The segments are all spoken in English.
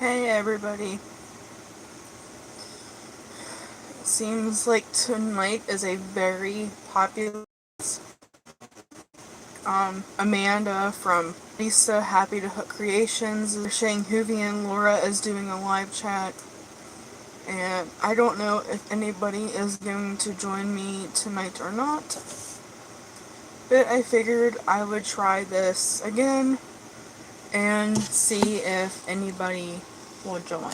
Hey everybody. It seems like tonight is a very popular Amanda from Lisa Happy to Hook Creations is saying Hoovie and Laura is doing a live chat. And I don't know if anybody is going to join me tonight or not. But I figured I would try this again and see if anybody will join.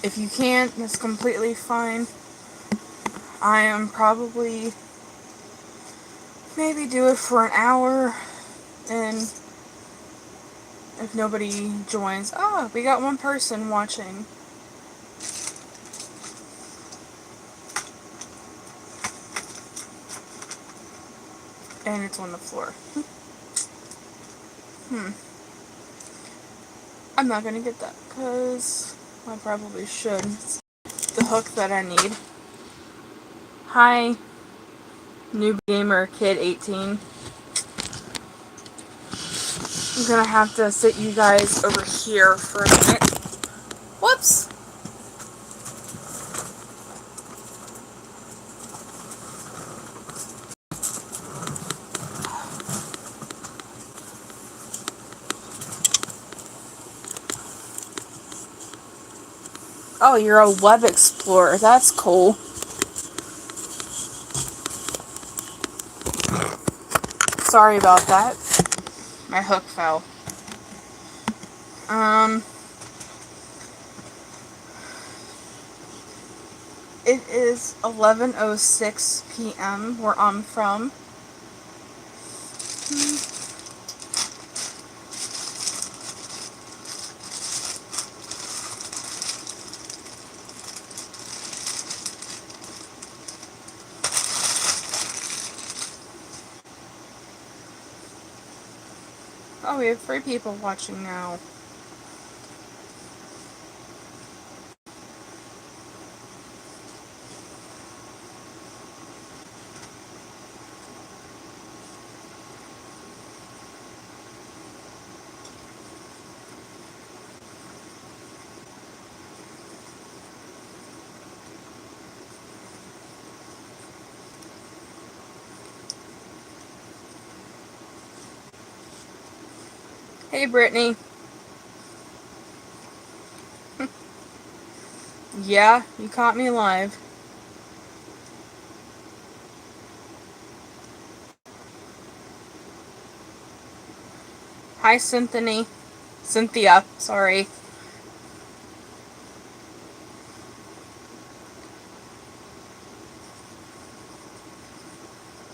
If you can't, that's completely fine. I am probably maybe do it for an hour, and if nobody joins, we got one person watching. And it's on the floor. I'm not gonna get that, because I probably should. It's the hook that I need. Hi, Noob Gamer Kid 18. I'm gonna have to sit you guys over here for a minute. Whoops! Oh, you're a web explorer. That's cool. Sorry about that. My hook fell. It is 11:06 p.m. where I'm from. Oh, we have 3 people watching now. Hey, Brittany. Yeah, you caught me live. Hi, Cynthia, sorry.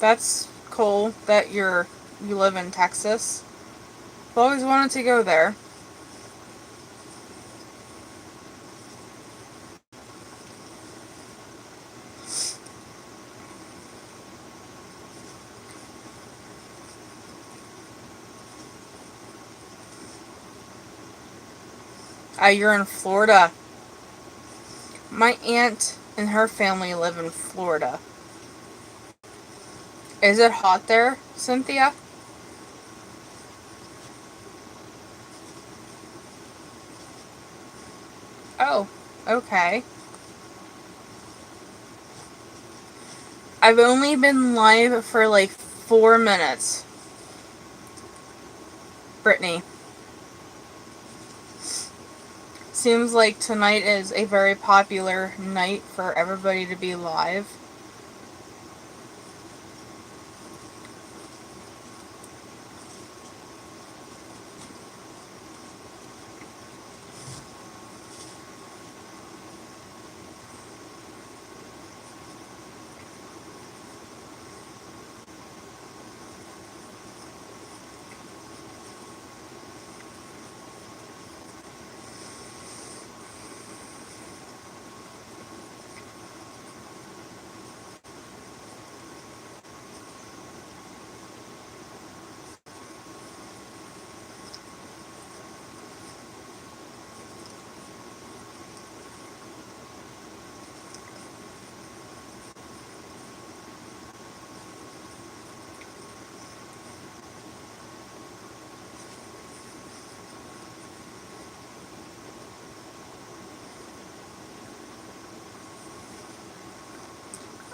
That's cool that you live in Texas. I've always wanted to go there. You're in Florida. My aunt and her family live in Florida. Is it hot there, Cynthia? Oh, okay. I've only been live for like 4 minutes. Brittany. Seems like tonight is a very popular night for everybody to be live.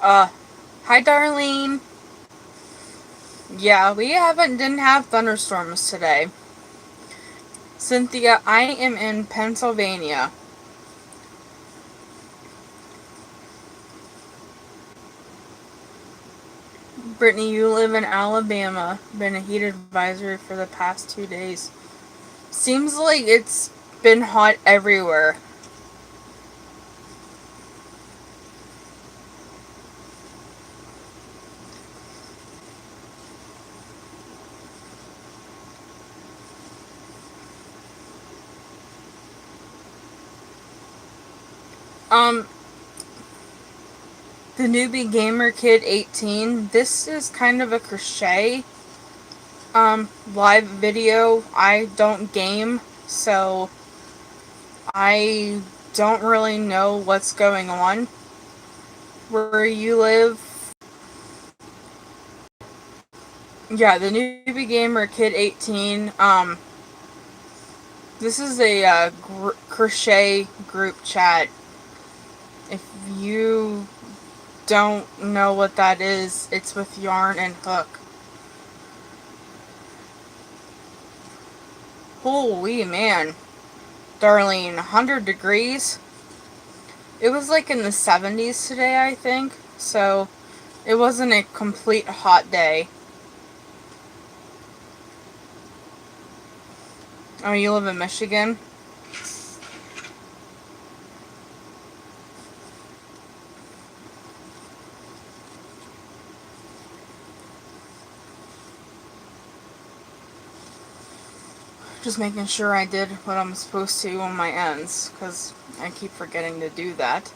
Uh, Hi, Darlene. Yeah, we didn't have thunderstorms today. Cynthia, I am in Pennsylvania. Brittany, you live in Alabama. Been a heat advisory for the past 2 days. Seems like it's been hot everywhere. Um, the newbie gamer kid 18. This is kind of a crochet live video. I don't game, so I don't really know what's going on where you live. Yeah, the newbie gamer kid 18. This is a crochet group chat. If you don't know what that is, it's with yarn and hook. Holy man, Darlene, 100 degrees. It was like in the 70s today, I think. So it wasn't a complete hot day. Oh, you live in Michigan? Just making sure I did what I'm supposed to on my ends, because I keep forgetting to do that.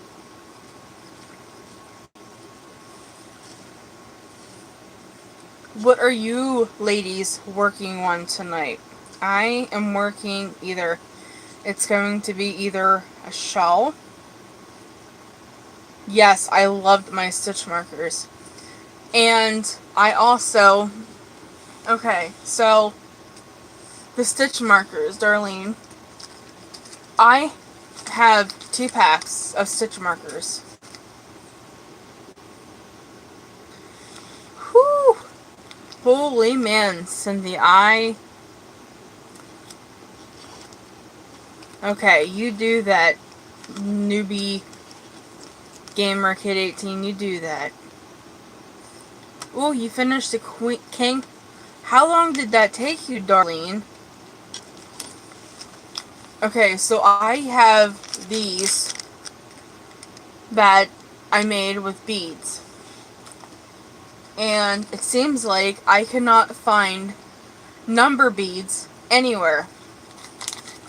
What are you ladies working on tonight? I am working it's going to be either a shawl. Yes, I loved my stitch markers. And I also, okay, so the stitch markers, Darlene. I have 2 packs of stitch markers. Whew! Holy man, Cynthia, okay, you do that, newbie gamer kid 18, you do that. Ooh, you finished the king. How long did that take you, Darlene? Okay, so I have these that I made with beads. And it seems like I cannot find number beads anywhere.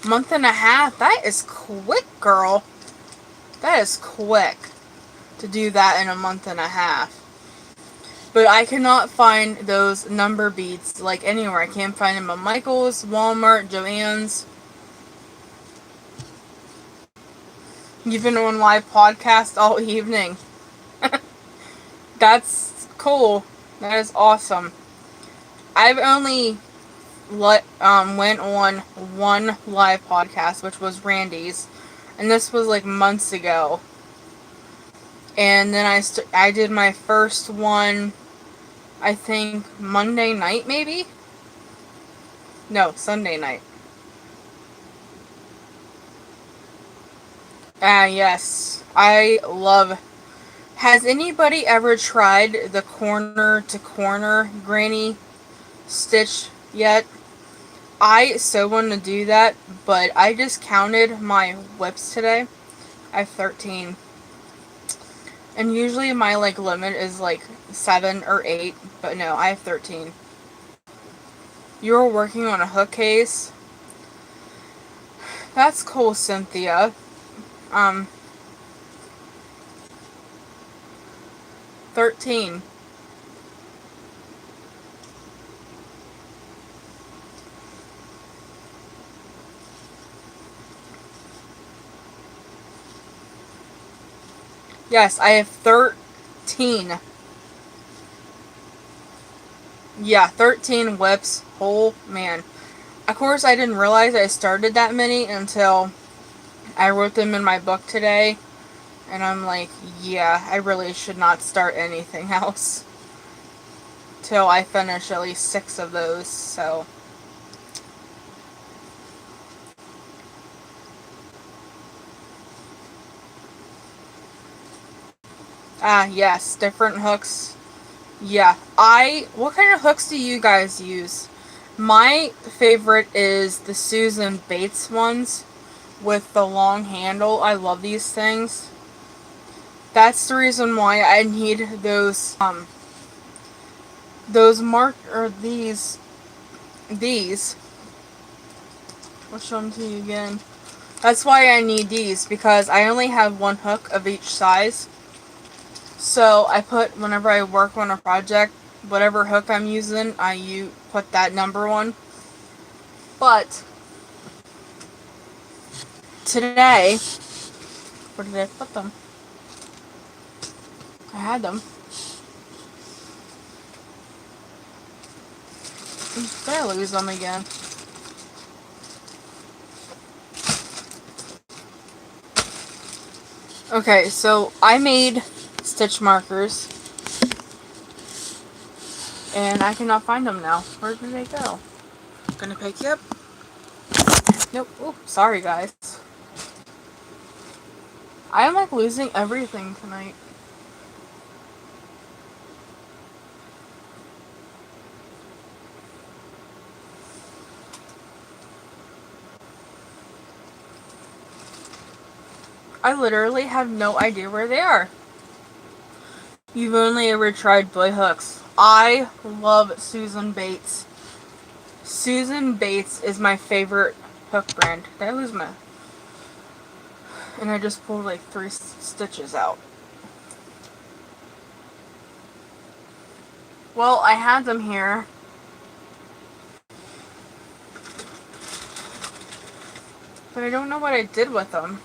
Month and a half? That is quick, girl. That is quick to do that in a month and a half. But I cannot find those number beads like anywhere. I can't find them at Michael's, Walmart, Joann's. You've been on live podcast all evening. That's cool. That is awesome. I've only went on one live podcast, which was Randy's, and this was like months ago. And then I did my first one, I think Monday night, maybe. No, Sunday night. Yes, I love. Has anybody ever tried the corner to corner granny stitch yet? I so want to do that, but I just counted my whips today. I have 13. And usually my like limit is like 7 or 8, but no, I have 13. You were working on a hook case? That's cool, Cynthia. 13. Yes, I have 13. Yeah, 13 whips. Oh, man. Of course, I didn't realize I started that many until I wrote them in my book today. And I'm like, yeah, I really should not start anything else till I finish at least 6 of those, so. Ah, yes, different hooks. Yeah, what kind of hooks do you guys use? My favorite is the Susan Bates ones with the long handle. I love these things. That's the reason why I need those these. I'll show them to you again. That's why I need these, because I only have one hook of each size. So I put, whenever I work on a project, whatever hook I'm using, you put that number on. But today, where did I put them? I had them. Did I lose them again? Okay, so I made stitch markers, and I cannot find them now. Where did they go? Gonna pick you up? Nope. Oh, sorry guys. I am like losing everything tonight. I literally have no idea where they are. You've only ever tried boy hooks. I love Susan Bates. Susan Bates is my favorite hook brand. Did I lose my... And I just pulled like 3 stitches out. Well, I had them here. But I don't know what I did with them.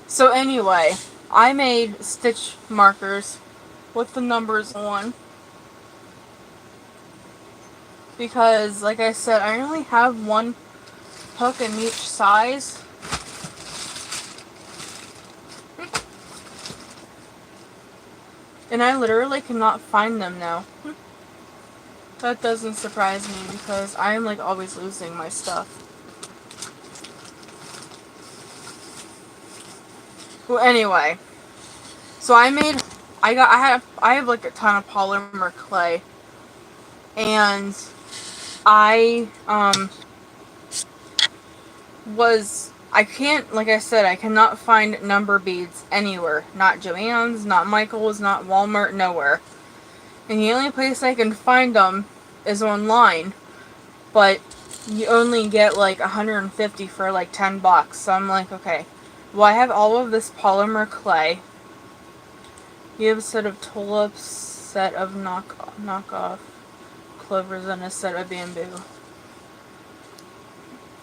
So anyway, I made stitch markers with the numbers on. Because, like I said, I only have one hook in each size. And I literally cannot find them now. That doesn't surprise me because I am like always losing my stuff. Well, anyway. So I have like a ton of polymer clay. And I can't, like I said, I cannot find number beads anywhere. Not Joann's, not Michael's, not Walmart, nowhere. And the only place I can find them is online. But you only get like 150 for like $10. So I'm like, okay. Well, I have all of this polymer clay. You have a set of tulips, set of knockoff clovers, and a set of bamboo.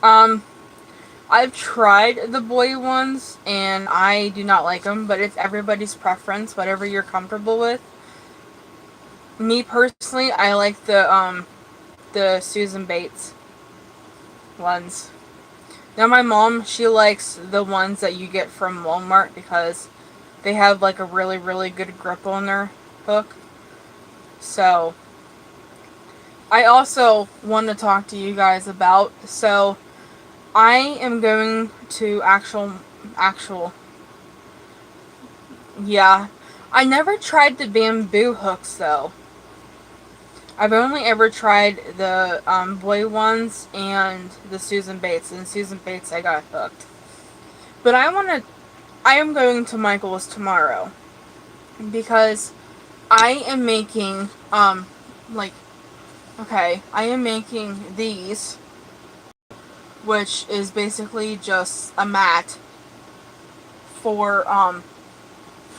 I've tried the boy ones, and I do not like them, but it's everybody's preference, whatever you're comfortable with. Me personally, I like the Susan Bates ones. Now my mom, she likes the ones that you get from Walmart because they have like a really, really good grip on their hook. So, I also want to talk to you guys about, so I am going to yeah. I never tried the bamboo hooks though. I've only ever tried the boy ones and the Susan Bates. And Susan Bates I got hooked. But I am going to Michael's tomorrow. Because I am making, I am making these. Which is basically just a mat for,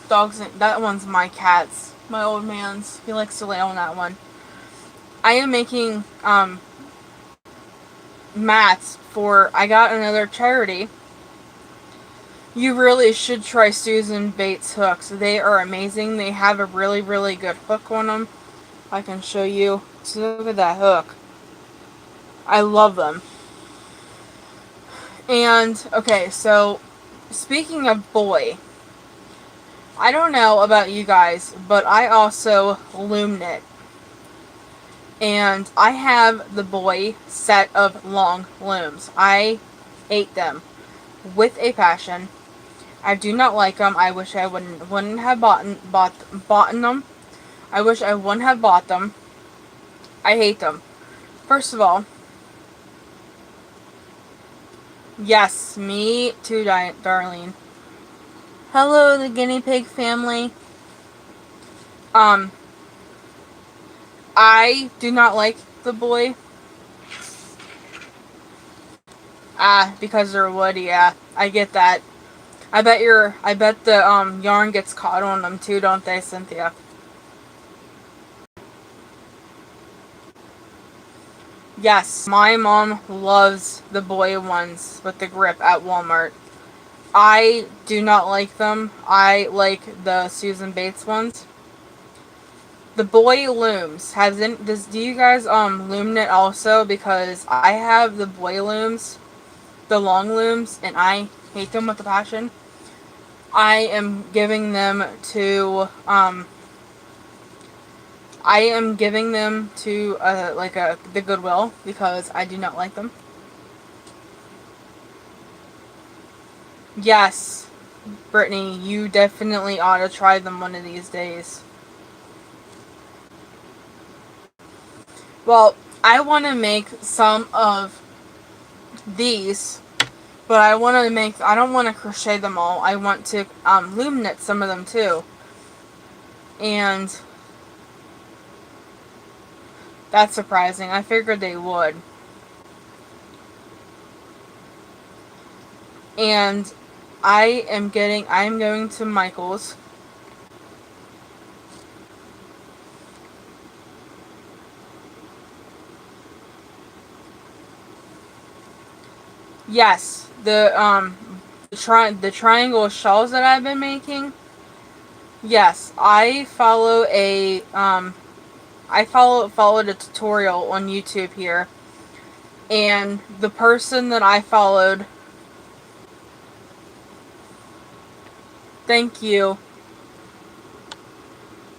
dogs. That one's my cat's. My old man's. He likes to lay on that one. I am making, mats for, I got another charity. You really should try Susan Bates hooks. They are amazing. They have a really, really good hook on them. I can show you. So look at that hook. I love them. And, okay, so, speaking of boy, I don't know about you guys, but I also loom knit. And I have the Boy set of long looms. I hate them with a passion. I do not like them. I wish I wouldn't have bought them. I wish I wouldn't have bought them. I hate them. First of all, yes, me too, Darlene. Hello, the guinea pig family. Um, I do not like the Boy. Because they're wood, yeah. I get that. I bet the yarn gets caught on them too, don't they, Cynthia? Yes, my mom loves the Boy ones with the grip at Walmart. I do not like them. I like the Susan Bates ones. The Boy looms. Do you guys loom knit also? Because I have the Boy looms, the long looms, and I hate them with a passion. I am giving them to the Goodwill because I do not like them. Yes, Brittany, you definitely ought to try them one of these days. Well, I want to make some of these, but I don't want to crochet them all. I want to loom knit some of them too. And that's surprising. I figured they would. And I'm going to Michael's. Yes, the triangle shells that I've been making. Yes, I followed a tutorial on YouTube here, and the person that I followed, thank you.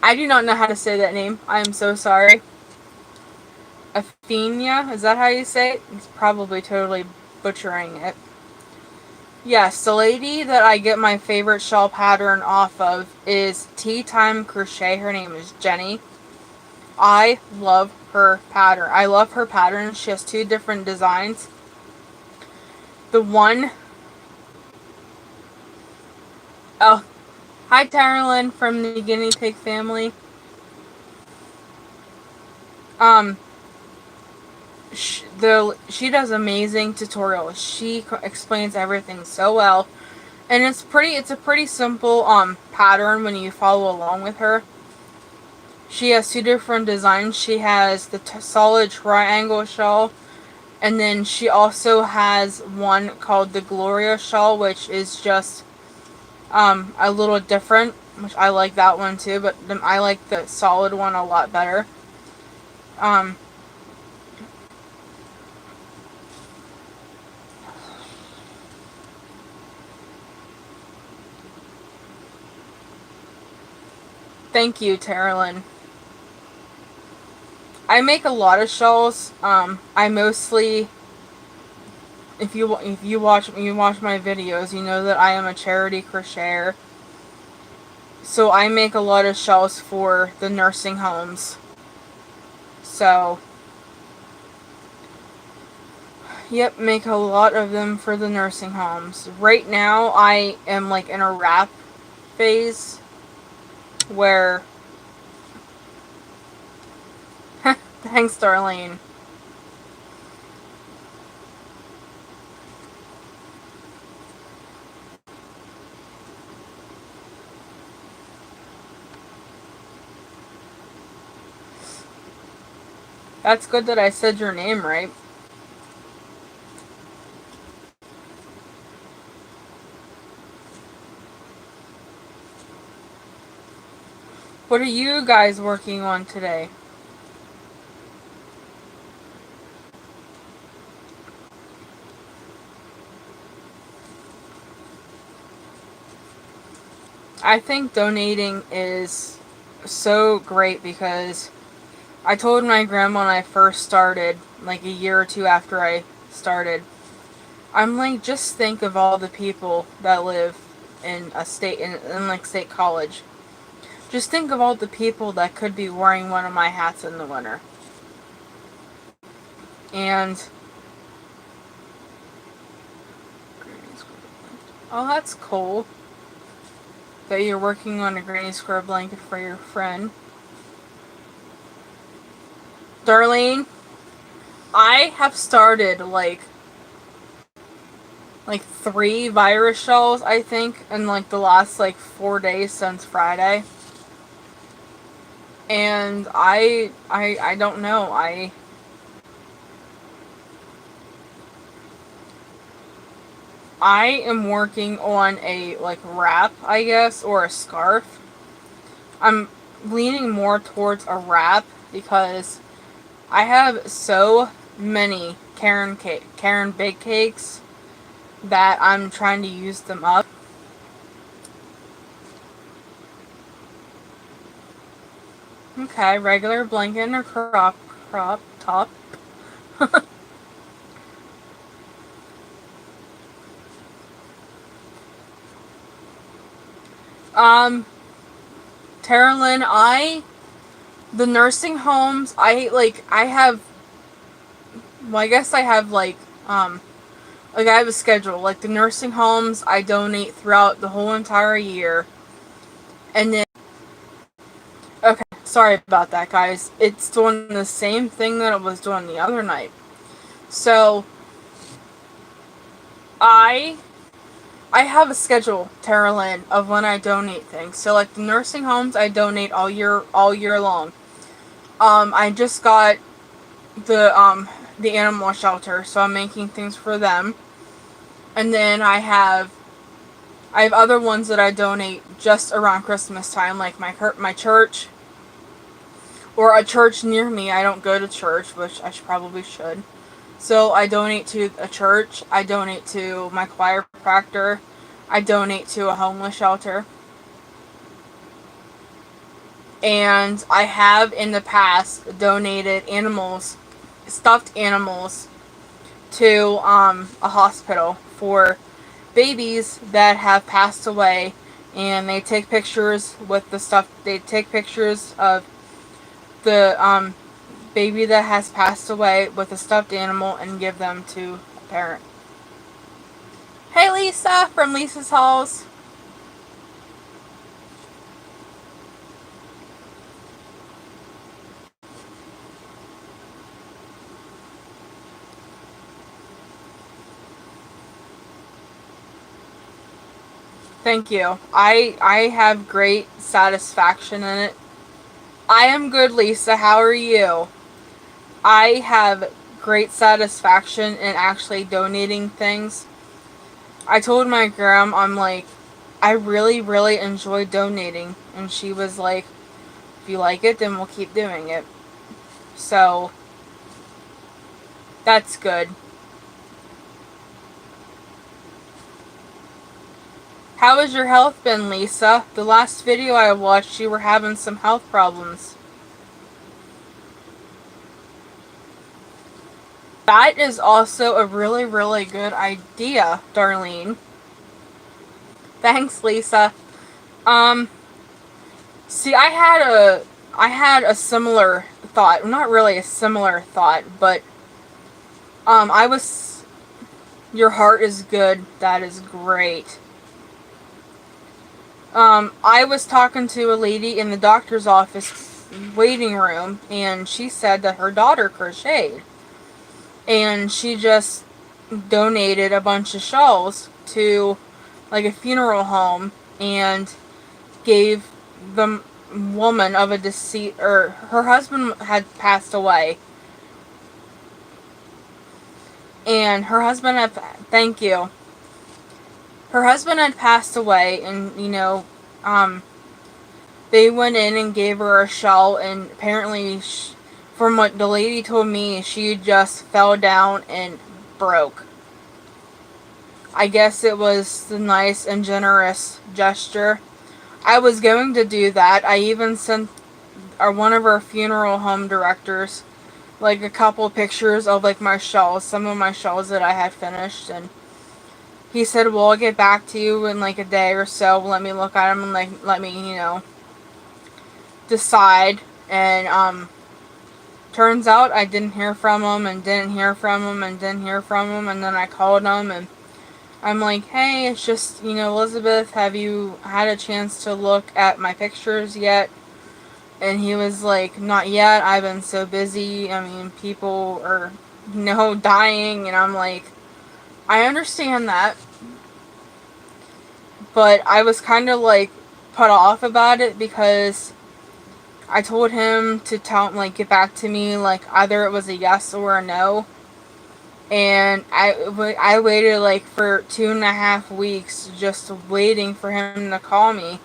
I do not know how to say that name. I am so sorry. Athenia, is that how you say it? It's probably totally butchering it. Yes, the lady that I get my favorite shawl pattern off of is Tea Time Crochet. Her name is Jenny. I love her pattern. I love her pattern. She has two different designs. The one... Oh, hi Taryn from the Guinea Pig family. Um, she does amazing tutorials. She explains everything so well. And it's a pretty simple pattern when you follow along with her. She has two different designs. She has the solid triangle shawl, and then she also has one called the Gloria shawl, which is just a little different, which I like that one too, but I like the solid one a lot better. Thank you, Taryn. I make a lot of shawls. I mostly, if you watch my videos, you know that I am a charity crocheter. So I make a lot of shawls for the nursing homes. So, yep, make a lot of them for the nursing homes. Right now, I am like in a wrap phase where... Thanks, Darlene. That's good that I said your name right. What are you guys working on today? I think donating is so great because I told my grandma when I first started, like a year or two after I started, I'm like, just think of all the people that live in a state, in like state college. Just think of all the people that could be wearing one of my hats in the winter. And, oh, that's cool that you're working on a granny square blanket for your friend. Darlene, I have started like 3 virus shells, I think, in like the last like 4 days since Friday. And I don't know. I am working on a like wrap, I guess, or a scarf. I'm leaning more towards a wrap because I have so many Karen bake cakes that I'm trying to use them up. Okay, regular blanket or crop top. um, Tara Lynn, the nursing homes, I have, well, I guess I have like I have a schedule. Like the nursing homes, I donate throughout the whole entire year. And then, okay, sorry about that, guys. It's doing the same thing that it was doing the other night. So, I I have a schedule, Tara Lynn, of when I donate things. So like the nursing homes, I donate all year long. I just got the animal shelter, so I'm making things for them. And then I have other ones that I donate just around Christmas time, like my church or a church near me. I don't go to church, which I probably should. So I donate to a church. I donate to my chiropractor. I donate to a homeless shelter. And I have in the past donated stuffed animals, to a hospital for babies that have passed away, and they take pictures with the stuff. They take pictures of the baby that has passed away with a stuffed animal and give them to a parent. Hey Lisa from Lisa's Halls. Thank you. I have great satisfaction in it. I am good, Lisa. How are you? I have great satisfaction in actually donating things. I told my grandma, I'm like, I really, really enjoy donating. And she was like, if you like it, then we'll keep doing it. So, that's good. How has your health been, Lisa? The last video I watched, you were having some health problems. That is also a really, really good idea, Darlene. Thanks, Lisa. Um, see, I had a similar thought. Not really a similar thought, but I was. Your heart is good. That is great. I was talking to a lady in the doctor's office waiting room, and she said that her daughter crocheted, and she just donated a bunch of shawls to like a funeral home and gave the woman of a deceased, or her husband had passed away, and her husband had, thank you, her husband had passed away, and they went in and gave her a shawl, and apparently from what the lady told me, she just fell down and broke. I guess it was the nice and generous gesture I was going to do that. I even sent one of our funeral home directors like a couple pictures of like my shells, some of my shells that I had finished, and he said, "Well, I'll get back to you in like a day or so. Let me look at them and like let me, decide." And turns out I didn't hear from him and didn't hear from him and didn't hear from him, and then I called him and I'm like, "Hey, it's just, Elizabeth, have you had a chance to look at my pictures yet?" And he was like, "Not yet. I've been so busy. I mean, people are, dying." And I'm like, "I understand that." But I was kind of like put off about it because I told him to get back to me, like either it was a yes or a no. And I waited like for 2.5 weeks just waiting for him to call me.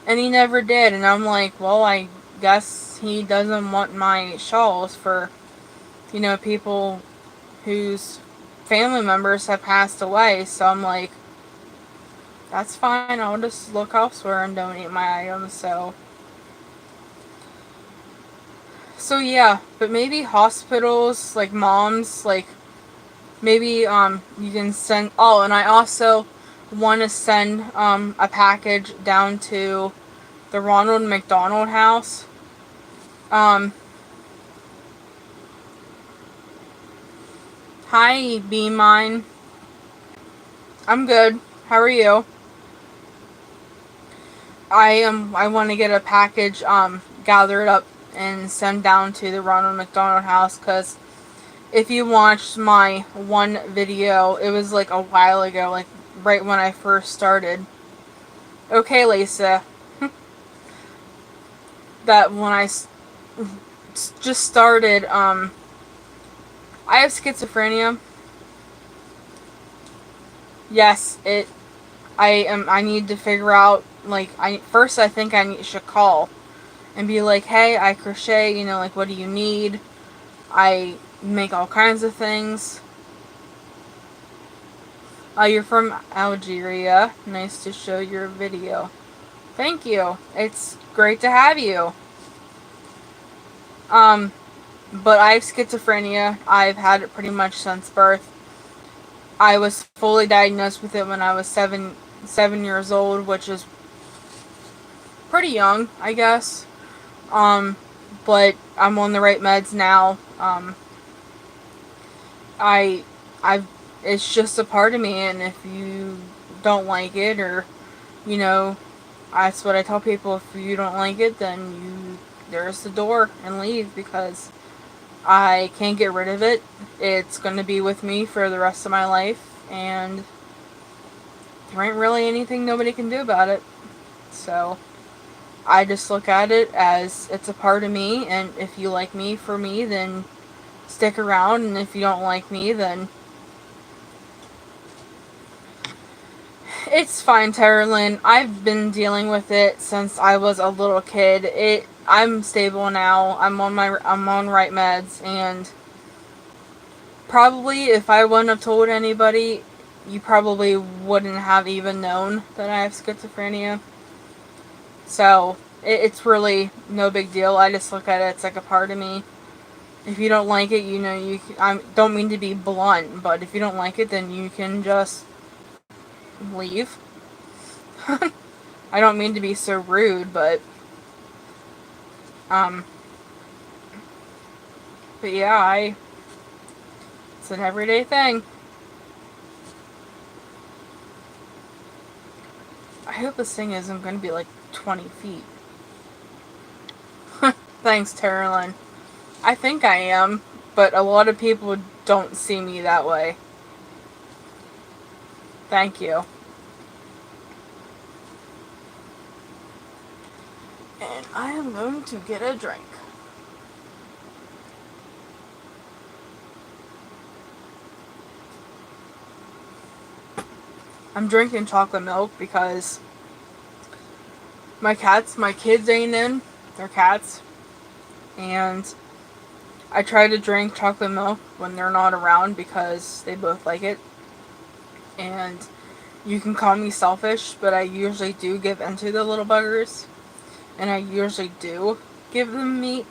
And he never did. And I'm like, well, I guess he doesn't want my shawls for, people whose family members have passed away. So I'm like, that's fine. I'll just look elsewhere and donate my items. So yeah, but maybe hospitals, like moms, like maybe you can send. Oh, and I also want to send a package down to the Ronald McDonald House. Um, Hi, Be Mine. I'm good. How are you? I want to get a package gathered up and send down to the Ronald McDonald House because if you watched my one video, it was like a while ago, like right when I first started. Okay, Lisa, that when just started, I have schizophrenia. Yes, I need to figure out, like, I think should call and be like, "Hey, I crochet, like, what do you need? I make all kinds of things." You're from Algeria. Nice to show your video. Thank you. It's great to have you. Um, but I have schizophrenia. I've had it pretty much since birth. I was fully diagnosed with it when I was 7 years old, which is pretty young, I guess. Um, but I'm on the right meds now. I, I've, it's just a part of me, and if you don't like it, or, you know, that's what I tell people. If you don't like it, then there's the door and leave, because I can't get rid of it. It's going to be with me for the rest of my life, and there ain't really anything nobody can do about it. So I just look at it as it's a part of me, and if you like me for me, then stick around, and if you don't like me, then it's fine, Terralyn. I've been dealing with it since I was a little kid. I'm stable now. I'm on right meds, and probably if I wouldn't have told anybody, you probably wouldn't have even known that I have schizophrenia. So it's really no big deal. I just look at it, it's like a part of me. If you don't like it, I don't mean to be blunt, but if you don't like it, then you can just leave. I don't mean to be so rude, um, but yeah, it's an everyday thing. I hope this thing isn't going to be like 20 feet. Thanks, Terralyn. I think I am, but a lot of people don't see me that way. Thank you. And I am going to get a drink. I'm drinking chocolate milk because my kids ain't in. They're cats. And I try to drink chocolate milk when they're not around because they both like it. And You can call me selfish, but I usually do give into the little buggers. And I usually do give them meat.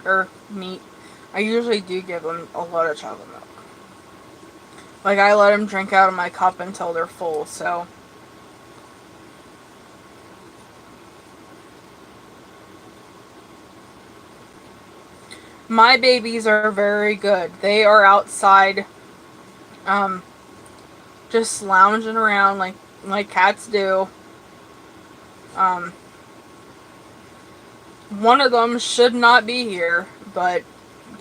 I usually do give them a lot of chocolate milk. Like, I let them drink out of my cup until they're full, so. My babies are very good. They are outside, um, just lounging around like cats do. Um, one of them should not be here, but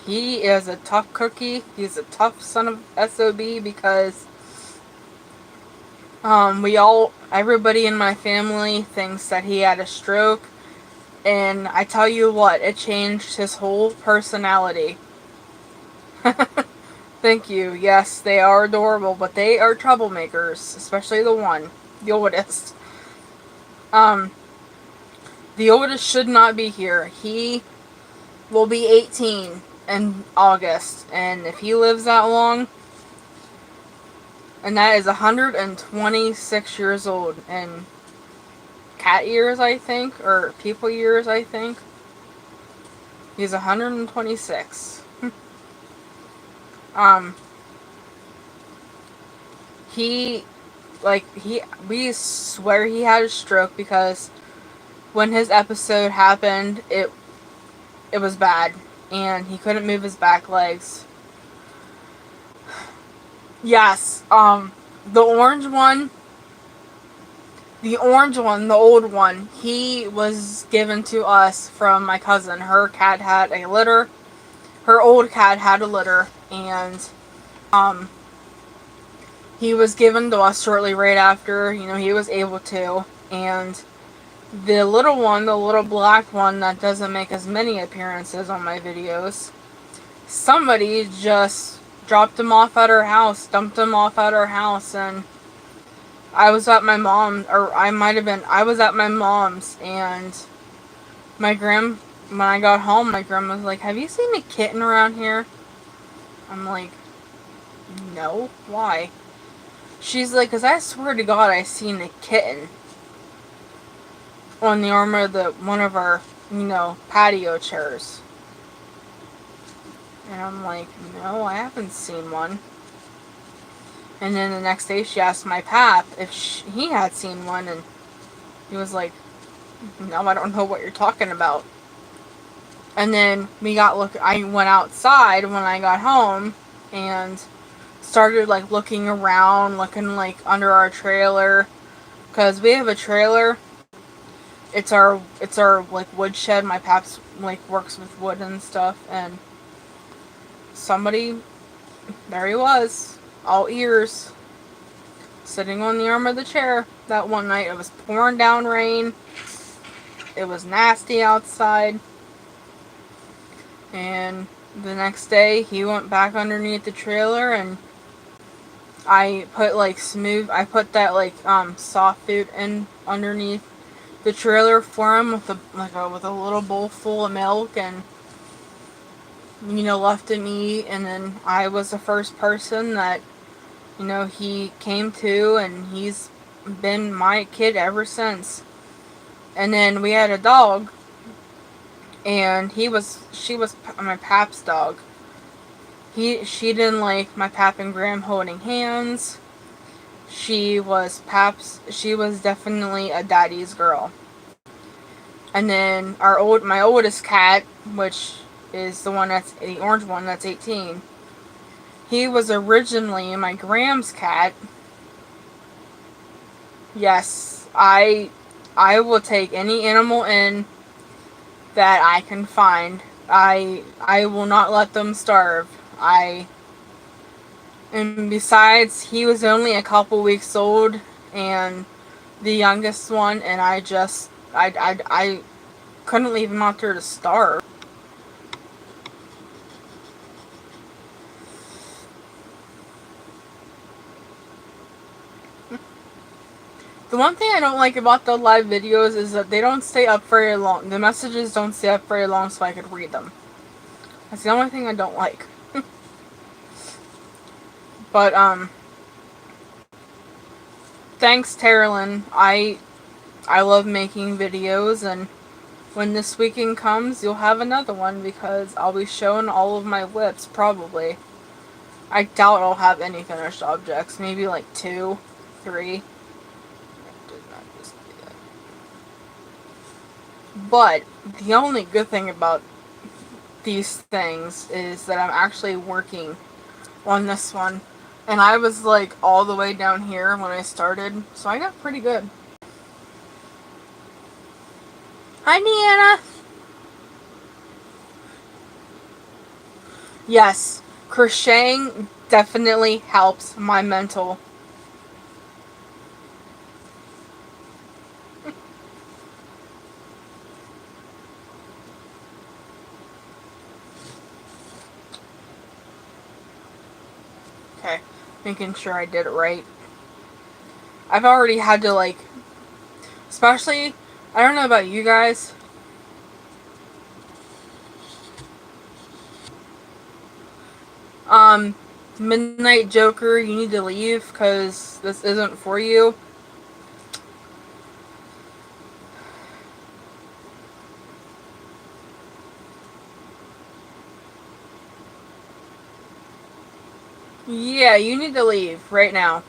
he is a tough cookie. He's a tough son of SOB because everybody in my family thinks that he had a stroke, and I tell you what, it changed his whole personality. Thank you. Yes, they are adorable, but they are troublemakers, especially the oldest. Um, the oldest should not be here. He will be 18 in August, and if he lives that long, and that is 126 years old in cat years, I think, or people years, I think. He's 126. um, he, we swear he had a stroke because when his episode happened, it was bad, and he couldn't move his back legs. Yes, the orange one, the old one, he was given to us from my cousin. Her cat had a litter. Her old cat had a litter, and he was given to us shortly right after, he was able to. And the little one, the little black one that doesn't make as many appearances on my videos, somebody just dropped him off at her house, dumped him off at her house, and I was at my mom, or I was at my mom's, and when I got home, my grandma was like, "Have you seen a kitten around here?" I'm like, "No, why?" She's like, "'Cause I swear to God, I seen a kitten on the arm of one of our, patio chairs." And I'm like, "No, I haven't seen one." And then the next day she asked my pap if he had seen one, and he was like, "No, I don't know what you're talking about." And then I went outside when I got home and started looking around, looking under our trailer, because we have a trailer. It's our woodshed. My pap's works with wood and stuff, and somebody, there he was, all ears, sitting on the arm of the chair that one night. It was pouring down rain. It was nasty outside. And the next day, he went back underneath the trailer, and I put that soft food in underneath the trailer for him with a little bowl full of milk, and left him eat. And then I was the first person that he came to, and he's been my kid ever since. And then we had a dog, and she was my pap's dog. She didn't like my pap and Graham holding hands. She was definitely a daddy's girl. And then my oldest cat, which is the orange one that's 18, he was originally my Graham's cat. Yes, I will take any animal in that I can find. I will not let them starve. And besides, he was only a couple weeks old, and the youngest one, and I couldn't leave him out there to starve. The one thing I don't like about the live videos is that they don't stay up very long. The messages don't stay up very long so I could read them. That's the only thing I don't like. But, thanks, Terilyn. I love making videos, and when this weekend comes, you'll have another one because I'll be showing all of my whips, probably. I doubt I'll have any finished objects. Maybe like 2, 3. But the only good thing about these things is that I'm actually working on this one. And I was like all the way down here when I started, so I got pretty good. Hi, Deanna. Yes, crocheting definitely helps my mental. Okay, making sure I did it right. I've already had to, like, especially, I don't know about you guys. Midnight Joker, you need to leave because this isn't for you. Yeah, you need to leave right now.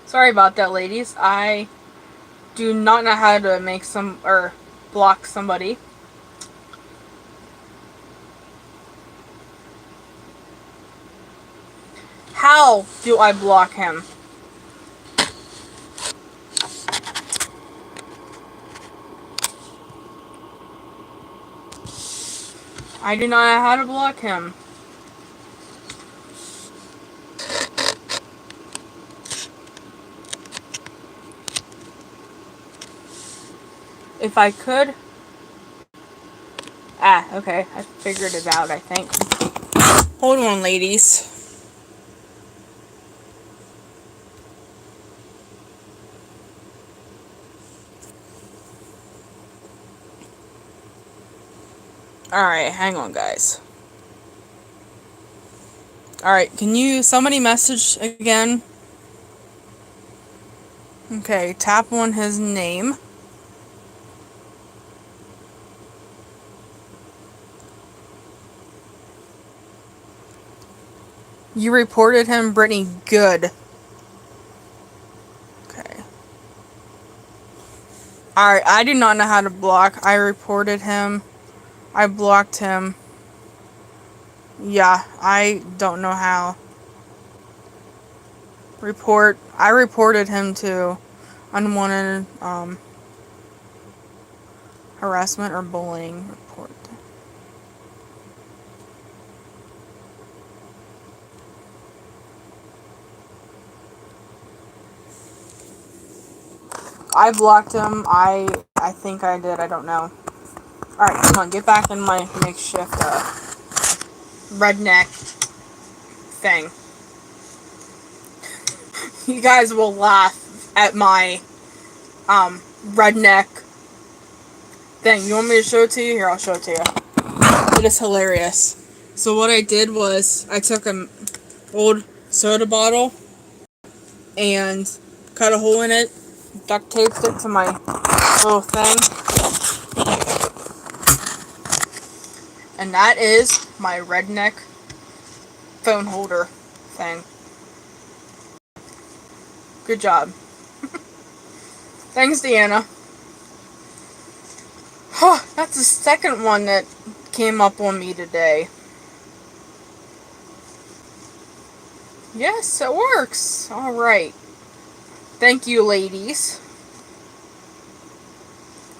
Sorry about that, ladies. I do not know how to make or block somebody. How do I block him? I do not know how to block him. If I could... Ah, okay. I figured it out, I think. Hold on, ladies. Alright, hang on, guys. Alright, can you... Somebody message again? Okay, tap on his name. You reported him, Brittany. Good. Okay. Alright, I do not know how to block. I reported him. I blocked him. Yeah, I don't know how. Report. I reported him to unwanted harassment or bullying. Report. I blocked him. I think I did. I don't know. Alright, come on. Get back in my makeshift redneck thing. You guys will laugh at my redneck thing. You want me to show it to you? Here, I'll show it to you. It is hilarious. So what I did was I took an old soda bottle and cut a hole in it, duct taped it to my little thing, and that is my redneck phone holder thing. Good job. Thanks, Deanna. That's the second one that came up on me today. Yes, it works. Alright. Thank you, ladies.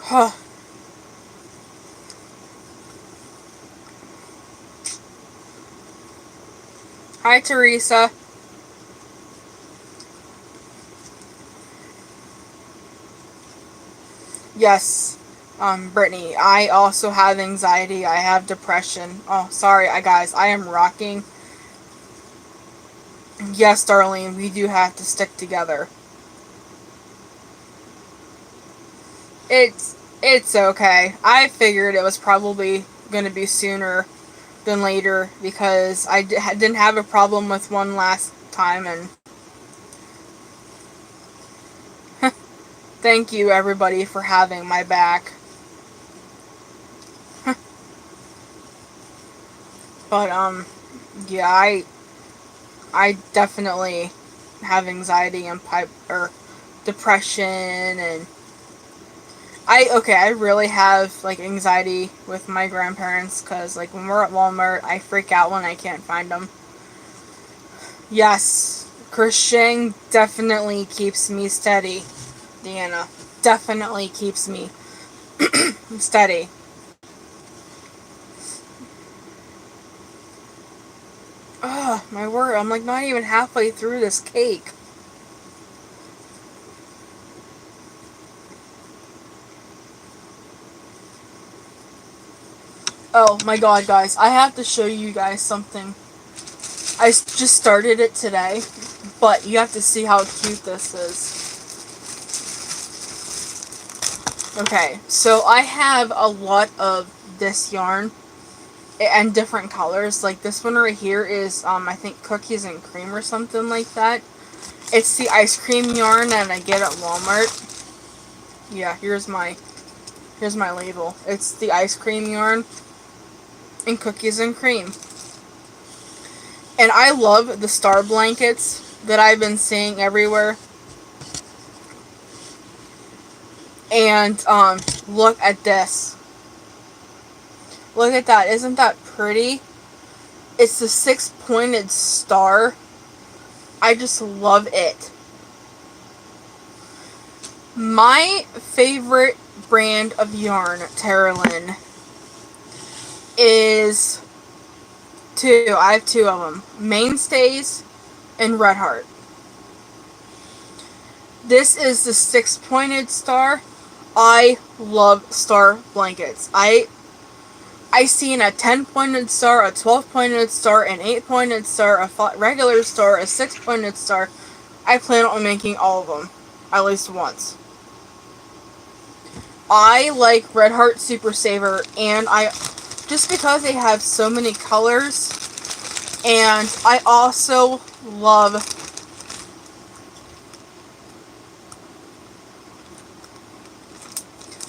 Huh. Hi, Teresa. Yes, Brittany, I also have anxiety. I have depression. Oh, sorry, guys, I am rocking. Yes, Darlene, we do have to stick together. It's okay. I figured it was probably going to be sooner than later because I didn't have a problem with one last time, and thank you everybody for having my back. But yeah, I definitely have anxiety and depression, and I really have like anxiety with my grandparents, because like when we're at Walmart, I freak out when I can't find them. Yes, crocheting definitely keeps me steady, Deanna. Definitely keeps me steady. Ugh, my word, I'm like not even halfway through this cake. Oh my god, guys, I have to show you guys something. I just started it today, but you have to see how cute this is. Okay, so I have a lot of this yarn and different colors. Like this one right here is, I think cookies and cream or something like that. It's the ice cream yarn that I get at Walmart. Yeah, here's my label. It's the ice cream yarn and cookies and cream. And I love the star blankets that I've been seeing everywhere. And, look at this. Look at that. Isn't that pretty? It's the 6-pointed star. I just love it. My favorite brand of yarn, Terralyn, is two. I have two of them. Mainstays and Red Heart. This is the 6-pointed star. I love star blankets. I seen a 10-pointed star, a 12-pointed star, an 8-pointed star, a regular star, a 6-pointed star. I plan on making all of them, at least once. I like Red Heart Super Saver, and just because they have so many colors, and I also love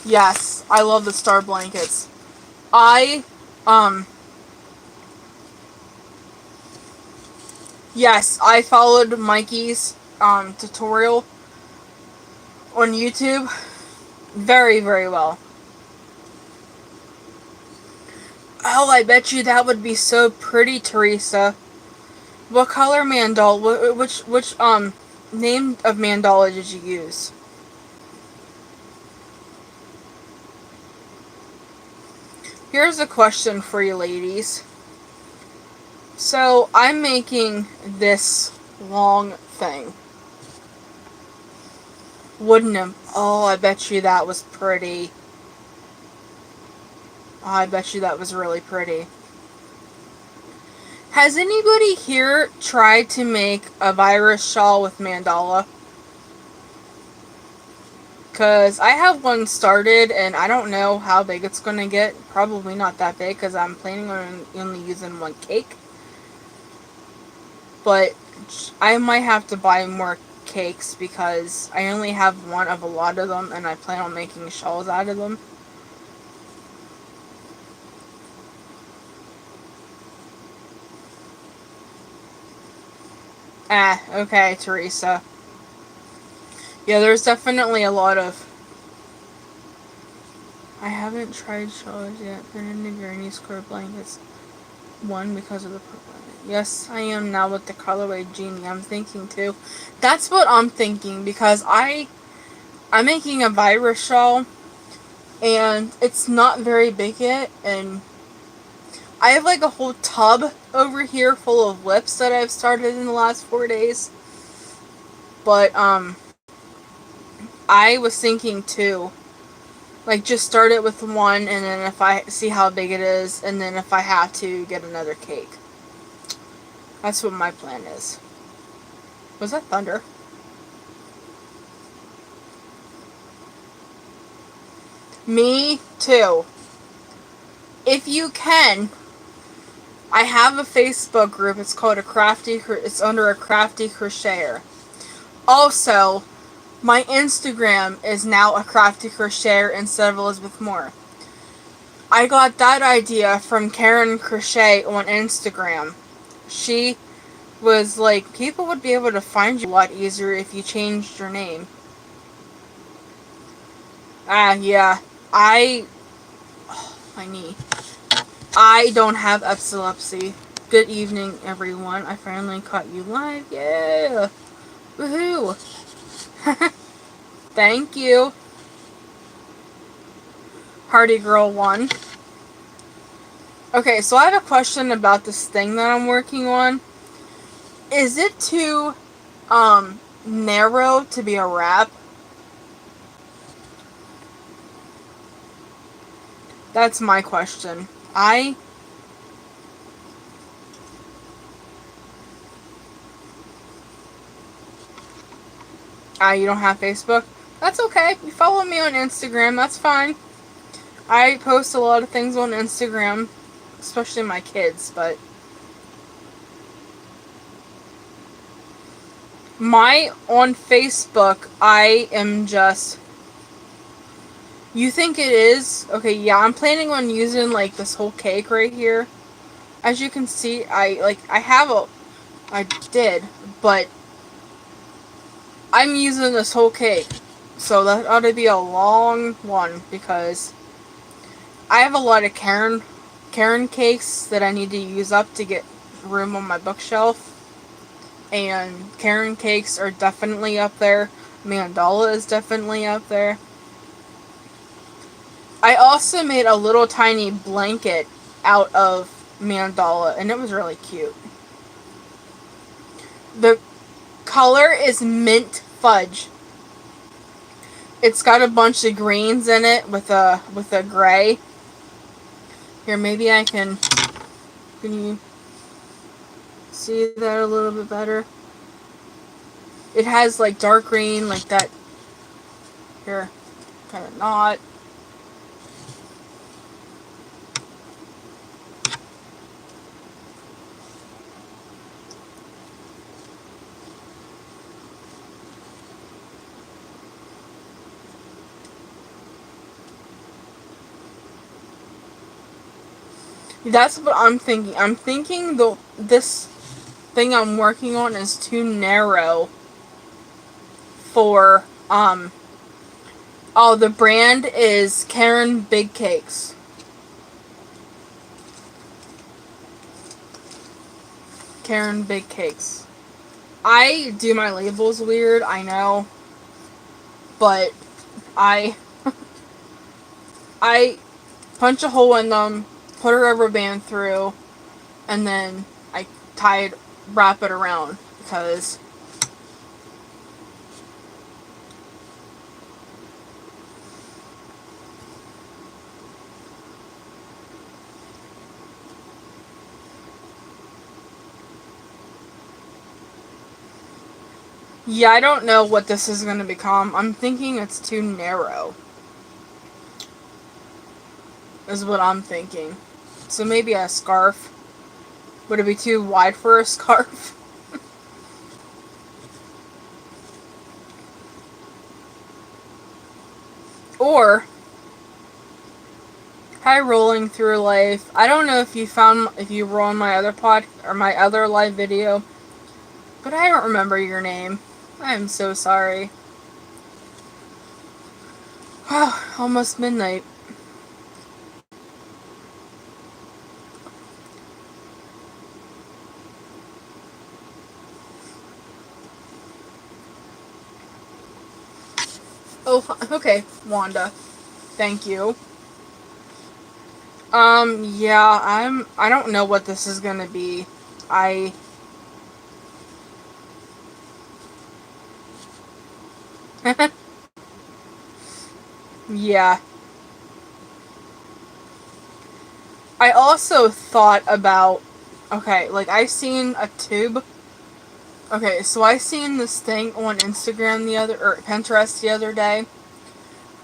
yes, I love the star blankets. Yes, I followed Mikey's tutorial on YouTube very, very well. Oh, I bet you that would be so pretty, Teresa. What color mandala? Which name of mandala did you use? Here's a question for you ladies. So, I'm making this long thing. Wooden nymph. Oh, I bet you that was pretty. Oh, I bet you that was really pretty. Has anybody here tried to make a virus shawl with mandala? Because I have one started, and I don't know how big it's going to get. Probably not that big, because I'm planning on only using one cake. But I might have to buy more cakes, because I only have one of a lot of them, and I plan on making shawls out of them. Okay, Teresa. Yeah, there's definitely a lot of... I haven't tried shawls yet. They're in the granny square blankets. One, because of the purple. Yes, I am now with the colorway Genie. I'm thinking too. That's what I'm thinking, because I'm making a virus shawl, and it's not very big yet, and I have like a whole tub over here full of whips that I've started in the last 4 days. But, I was thinking too, like, just start it with one, and then if I see how big it is, and then if I have to, get another cake. That's what my plan is. Was that thunder? Me too. If you can, I have a Facebook group. It's called it's under a Crafty Crocheter. Also, my Instagram is now a Crafty Crocheter instead of Elizabeth Moore. I got that idea from Karen Crochet on Instagram. She was like, people would be able to find you a lot easier if you changed your name. Yeah. My knee. I don't have epilepsy. Good evening, everyone. I finally caught you live. Yeah. Woohoo. Thank you. Hardy Girl 1. Okay, so I have a question about this thing that I'm working on. Is it too, narrow to be a wrap? That's my question. You don't have Facebook? That's okay. You follow me on Instagram. That's fine. I post a lot of things on Instagram, especially my kids, but on Facebook, I am just, you think it is? Okay, yeah, I'm planning on using, like, this whole cake right here. As you can see, I did, but I'm using this whole cake. So that ought to be a long one, because I have a lot of Karen cakes that I need to use up to get room on my bookshelf. And Karen cakes are definitely up there. Mandala is definitely up there. I also made a little tiny blanket out of mandala, and it was really cute. The color is mint fudge. It's got a bunch of greens in it with a gray. Here, maybe I can you see that a little bit better? It has like dark green, like that. Here, kind of not. That's what I'm thinking. I'm thinking this thing I'm working on is too narrow for, oh, the brand is Karen Big Cakes. Karen Big Cakes. I do my labels weird, I know. But I punch a hole in them, put a rubber band through, and then I wrap it around, because yeah, I don't know what this is going to become. I'm thinking it's too narrow. Is what I'm thinking. So maybe a scarf. Would it be too wide for a scarf? Or, hi, rolling through life. I don't know if you were on my other my other live video, but I don't remember your name. I am so sorry. Almost midnight. Oh, okay, Wanda. Thank you. Yeah, I don't know what this is gonna be. Yeah. I also thought about, okay, like I seen a tube. Okay, so I seen this thing on Instagram or Pinterest the other day.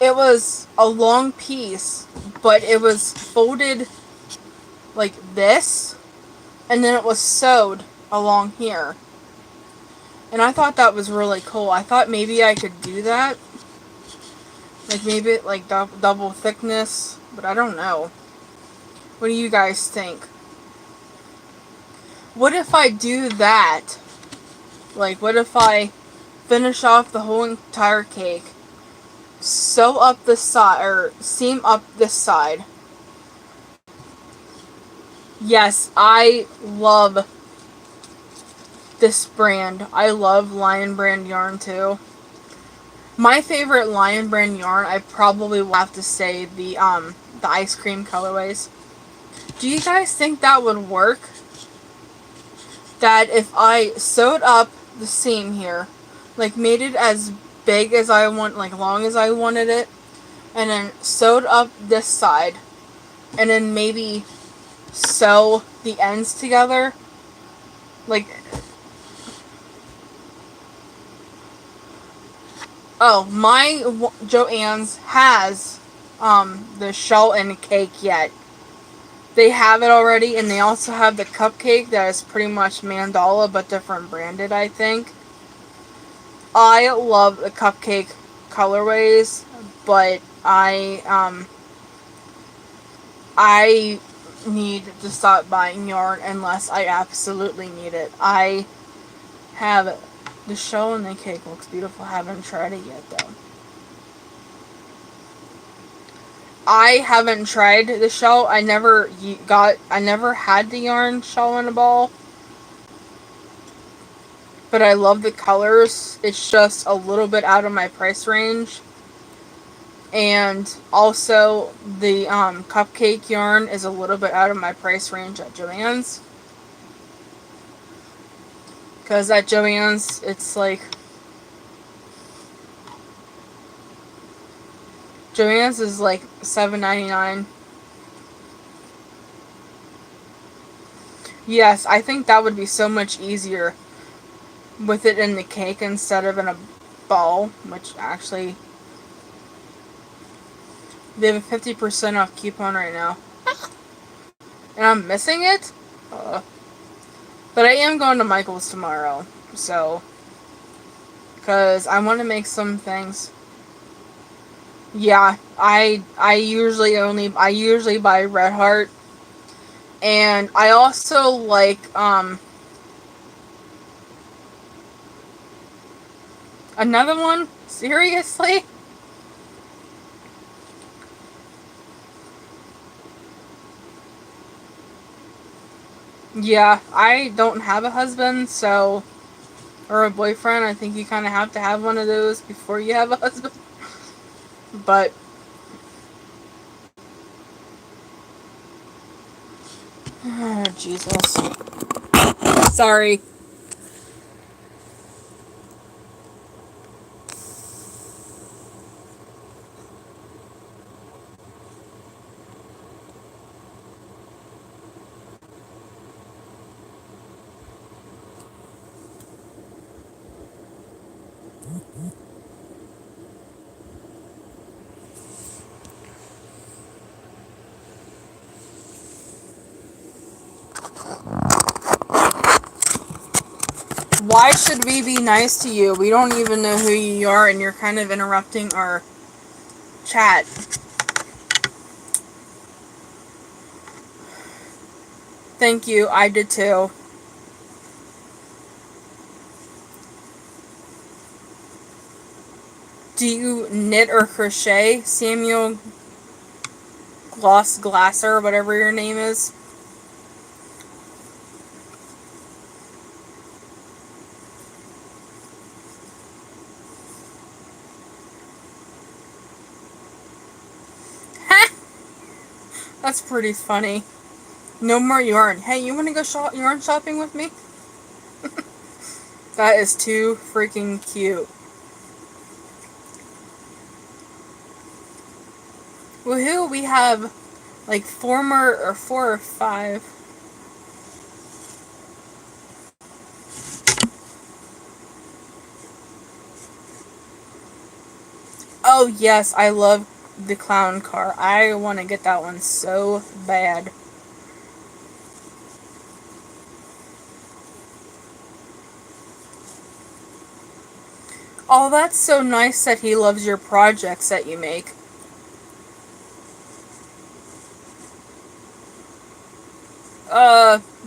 It was a long piece, but it was folded like this, and then it was sewed along here. And I thought that was really cool. I thought maybe I could do that. Like maybe like double thickness, but I don't know. What do you guys think? What if I do that? Like, what if I finish off the whole entire cake, sew up the side, or seam up this side? Yes, I love this brand. I love Lion Brand yarn too. My favorite Lion Brand yarn, I probably will have to say the ice cream colorways. Do you guys think that would work? That if I sewed up the seam here, like made it as big as I want, like long as I wanted it, and then sewed up this side, and then maybe sew the ends together, like, oh, my Joann's has the shell and cake yet. They have it already, and they also have the cupcake that is pretty much mandala but different branded, I think. I love the cupcake colorways, but I need to stop buying yarn unless I absolutely need it. I have the shell and the cake looks beautiful. I haven't tried it yet though. I haven't tried the shell. I never had the yarn shell in a ball. But I love the colors. It's just a little bit out of my price range. And also, the cupcake yarn is a little bit out of my price range at Joann's. Because at Joann's, it's like... Joann's is like $7.99. Yes, I think that would be so much easier with it in the cake instead of in a ball, which actually... They have a 50% off coupon right now. And I'm missing it? But I am going to Michael's tomorrow, so... Because I want to make some things. Yeah, I usually buy Red Heart. And I also like, another one? Seriously? Yeah, I don't have a husband, so... Or a boyfriend. I think you kind of have to have one of those before you have a husband. But... Oh, Jesus. Sorry. Why should we be nice to you? We don't even know who you are, and you're kind of interrupting our chat. Thank you, I did too. Do you knit or crochet, Samuel Glasser, whatever your name is? That's pretty funny. No more yarn. Hey, you want to go yarn shopping with me? That is too freaking cute. Woohoo, we have like four or five. Oh yes, I love the clown car. I want to get that one so bad. Oh, that's so nice that he loves your projects that you make.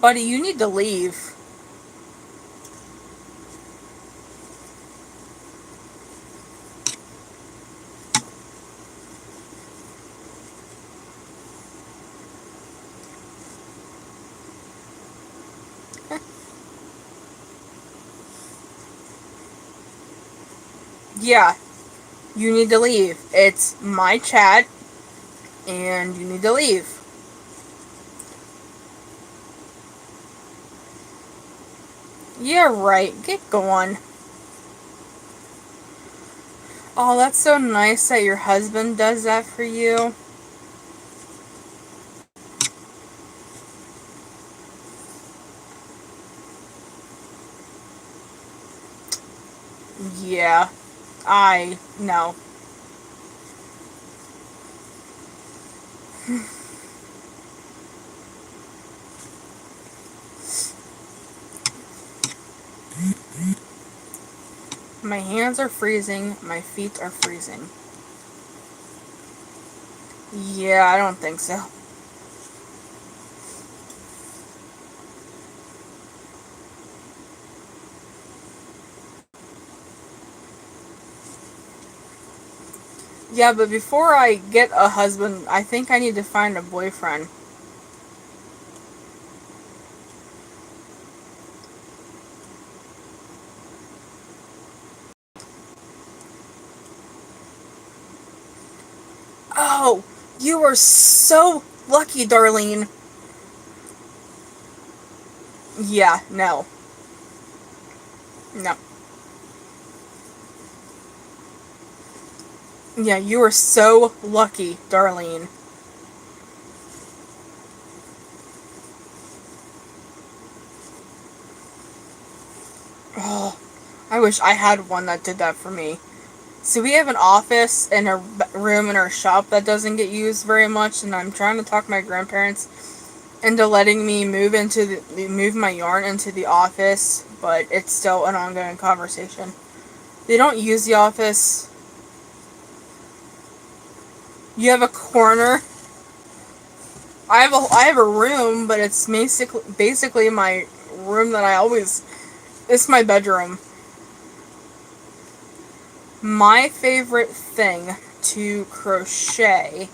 Buddy, you need to leave. Yeah, you need to leave. It's my chat, and you need to leave. Yeah, right. Get going. Oh, that's so nice that your husband does that for you. Yeah, I know. My hands are freezing, my feet are freezing. Yeah, I don't think so. Yeah, but before I get a husband, I think I need to find a boyfriend. Oh, you are so lucky, Darlene. Yeah, no. No. Yeah, you are so lucky, Darlene. Oh, I wish I had one that did that for me. So we have an office and a room in our shop that doesn't get used very much, and I'm trying to talk my grandparents into letting me move my yarn into the office, but it's still an ongoing conversation. They don't use the office. You have a corner. I have a room, but it's basically my room that I always. It's my bedroom. My favorite thing to crochet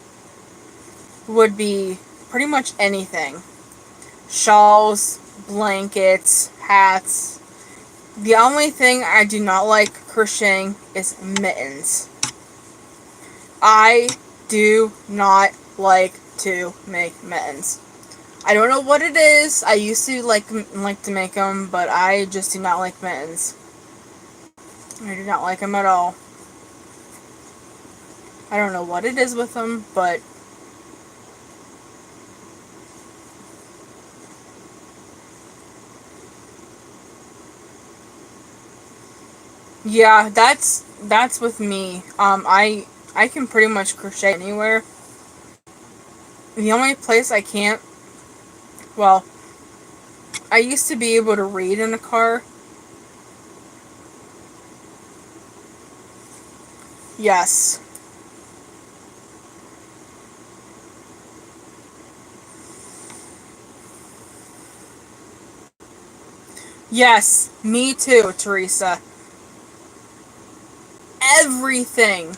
would be pretty much anything. Shawls, blankets, hats. The only thing I do not like crocheting is mittens. I do not like to make mittens. I don't know what it is. I used to like to make them, but I just do not like mittens. I do not like them at all. I don't know what it is with them, but yeah, that's with me. I can pretty much crochet anywhere. The only place I can't, well, I used to be able to read in a car. Yes. Yes, me too, Teresa. Everything,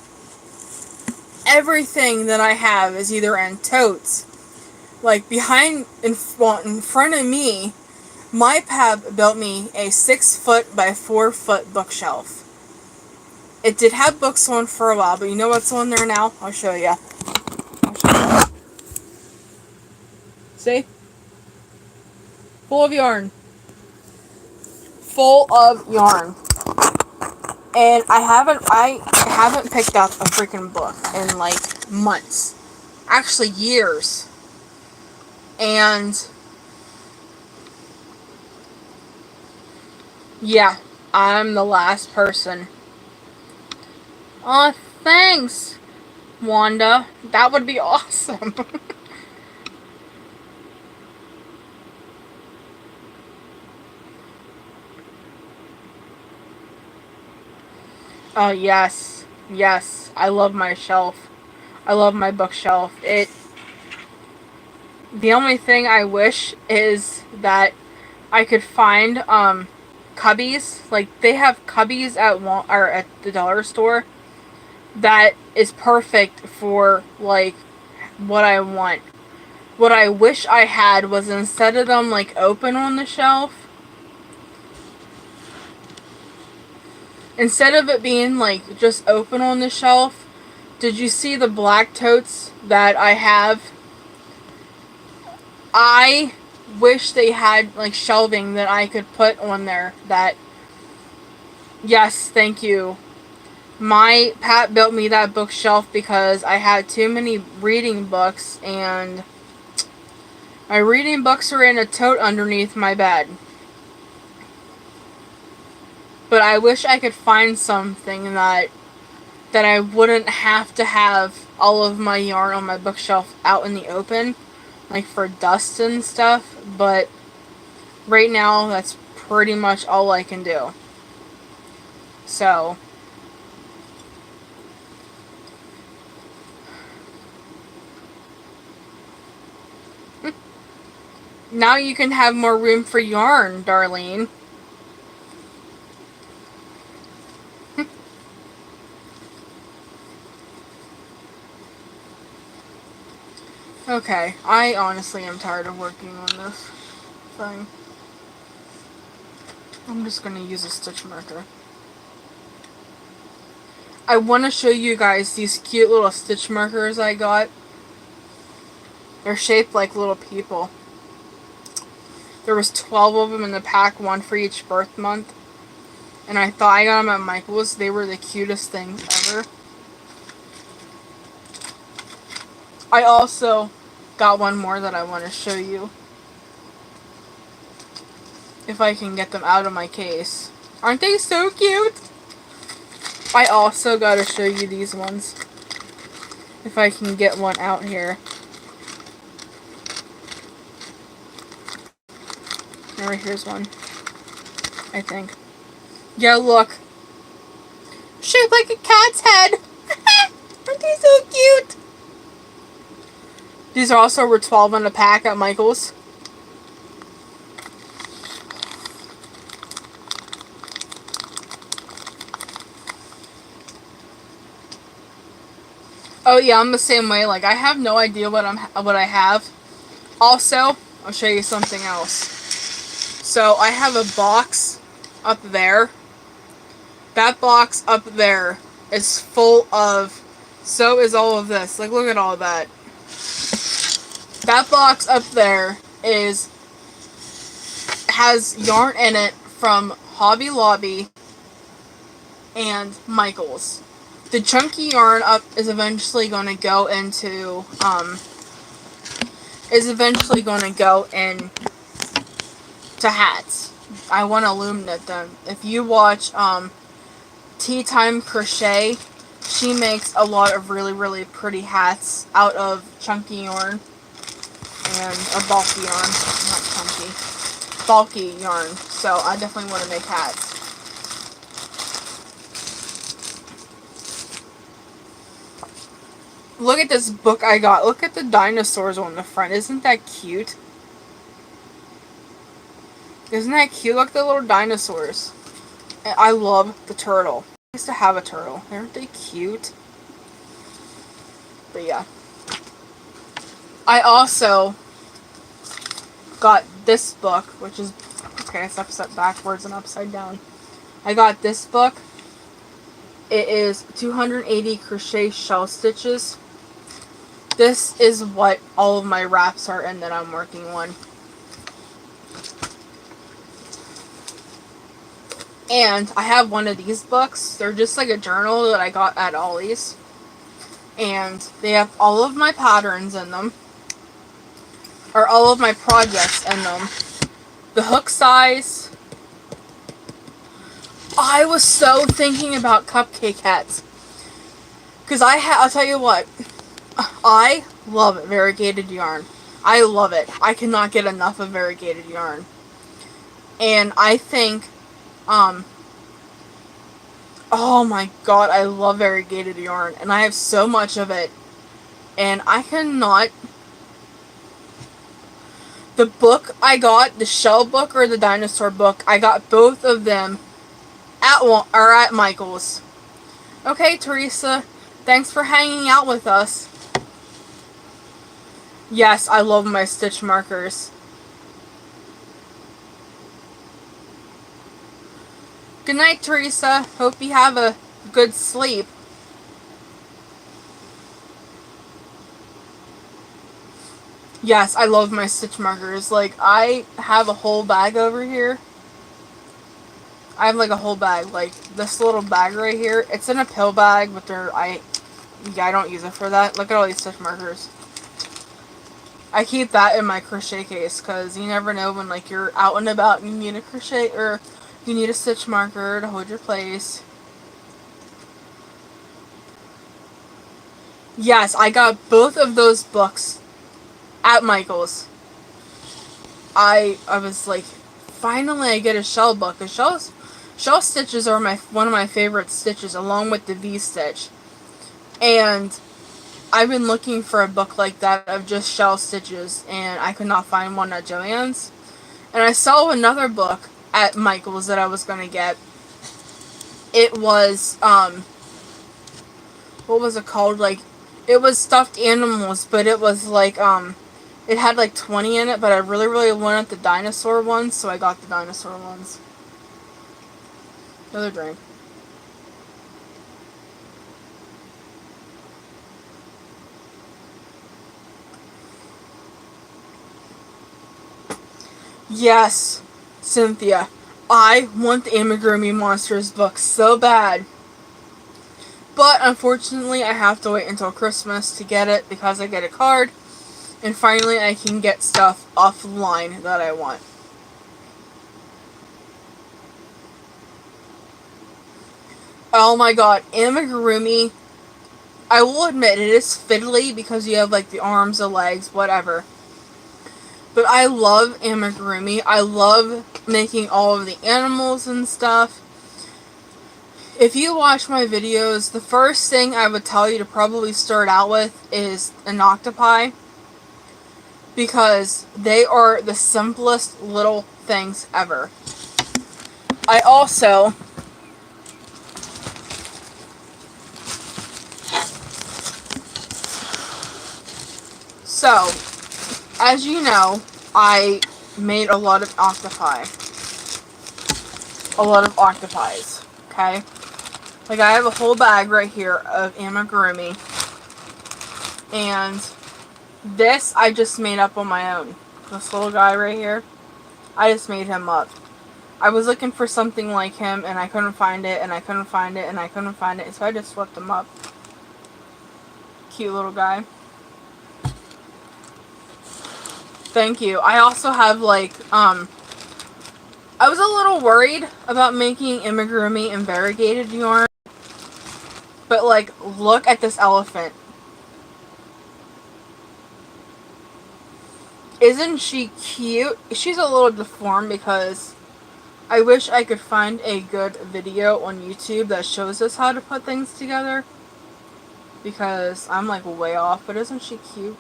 everything that I have is either in totes. Like in front of me, my pap built me a 6 foot by 4 foot bookshelf. It did have books on for a while, but you know what's on there now? I'll show you. See? Full of yarn. Full of yarn. And I haven't picked up a freaking book in like months. Actually years. And yeah, I'm the last person. Oh, thanks, Wanda. That would be awesome. Oh, yes. Yes. I love my shelf. I love my bookshelf. The only thing I wish is that I could find, cubbies. Like, they have cubbies or at the dollar store that is perfect for, like, what I want. What I wish I had was, instead of them, like, open on the shelf, instead of it being, like, just open on the shelf, did you see the black totes that I have? I wish they had, like, shelving that I could put on there that, yes, thank you. My Pat built me that bookshelf because I had too many reading books, and my reading books are in a tote underneath my bed. But I wish I could find something that I wouldn't have to have all of my yarn on my bookshelf out in the open, like for dust and stuff, but right now that's pretty much all I can do. So, now you can have more room for yarn, Darlene. Okay, I honestly am tired of working on this thing. I'm just gonna use a stitch marker. I want to show you guys these cute little stitch markers I got. They're shaped like little people. There was 12 of them in the pack, one for each birth month. And I thought I got them at Michael's. They were the cutest things ever. I also got one more that I want to show you. If I can get them out of my case. Aren't they so cute? I also got to show you these ones. If I can get one out here. Here's one. I think. Yeah, look. Shaped like a cat's head. Aren't they so cute? These are also were 12 in a pack at Michael's. Oh yeah, I'm the same way. Like, I have no idea what I have. Also, I'll show you something else. So I have a box up there. That box up there is full of. So is all of this. Like, look at all of that. That box up there has yarn in it from Hobby Lobby and Michael's. The chunky yarn up is eventually going to go into hats. I want to illuminate them. If you watch Tea Time Crochet, she makes a lot of really, really pretty hats out of chunky yarn and bulky yarn, not chunky, bulky yarn. So I definitely want to make hats. Look at this book I got. Look at the dinosaurs on the front. Isn't that cute? Isn't that cute? Look at the little dinosaurs. And I love the turtle. I used to have a turtle. Aren't they cute? But yeah. I also got this book, which is... Okay, it's upside backwards and upside down. I got this book. It is 280 crochet shell stitches. This is what all of my wraps are in that I'm working on. And I have one of these books. They're just like a journal that I got at Ollie's. And they have all of my patterns in them. Or all of my projects in them. The hook size. I was so thinking about cupcake hats. Because I'll tell you what. I love variegated yarn. I love it. I cannot get enough of variegated yarn. And I think Oh my god, I love variegated yarn, and I have so much of it, and I cannot. The book I got, the shell book or the dinosaur book, I got both of them at Michael's. Okay, Teresa, thanks for hanging out with us. Yes, I love my stitch markers. Good night, Teresa. Hope you have a good sleep. Yes, I love my stitch markers. Like, I have a whole bag over here. I have like a whole bag. Like, this little bag right here. It's in a pill bag, but I don't use it for that. Look at all these stitch markers. I keep that in my crochet case, because you never know when, like, you're out and about and you need a crochet, or you need a stitch marker to hold your place. Yes, I got both of those books at Michael's. I was like, finally I get a shell book. The shell stitches are one of my favorite stitches, along with the V-stitch. And I've been looking for a book like that of just shell stitches, and I could not find one at Joann's. And I saw another book at Michael's that I was going to get. It was, what was it called? Like, it was stuffed animals, but it was like, it had like 20 in it, but I really, really wanted the dinosaur ones, so I got the dinosaur ones. Another drink. Yes, Cynthia. I want the Amigurumi Monsters book so bad. But unfortunately, I have to wait until Christmas to get it because I get a card. And finally, I can get stuff offline that I want. Oh my god, Amigurumi. I will admit, it is fiddly because you have like the arms, the legs, whatever. But I love Amigurumi. I love making all of the animals and stuff. If you watch my videos, the first thing I would tell you to probably start out with is an octopi. Because they are the simplest little things ever. I also... So, as you know, I made a lot of octopi. A lot of octopies, okay? Like, I have a whole bag right here of amigurumi. And this I just made up on my own. This little guy right here, I just made him up. I was looking for something like him, and I couldn't find it, and I couldn't find it, and I couldn't find it, so I just flipped him up. Cute little guy. Thank you. I also have, like, I was a little worried about making amigurumi in variegated yarn. But, like, look at this elephant. Isn't she cute? She's a little deformed because I wish I could find a good video on YouTube that shows us how to put things together. Because I'm, like, way off. But isn't she cute?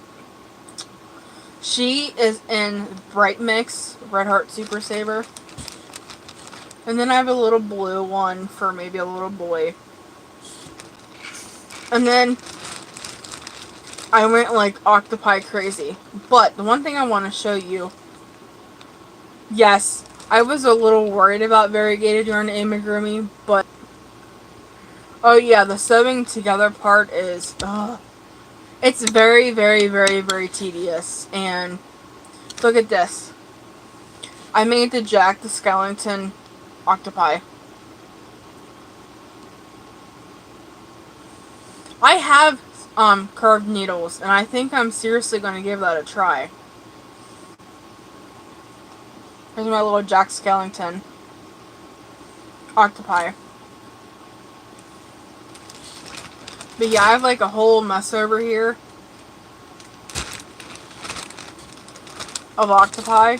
She is in Bright Mix, Red Heart Super Saver. And then I have a little blue one for maybe a little boy. And then I went like octopi crazy. But the one thing I want to show you. Yes, I was a little worried about variegated yarn amigurumi, but oh yeah, the sewing together part is it's very, very, very, very tedious. And look at this. I made the Jack the Skellington octopi. I have curved needles, and I think I'm seriously going to give that a try. Here's my little Jack Skellington octopi. But yeah, I have like a whole mess over here of octopi.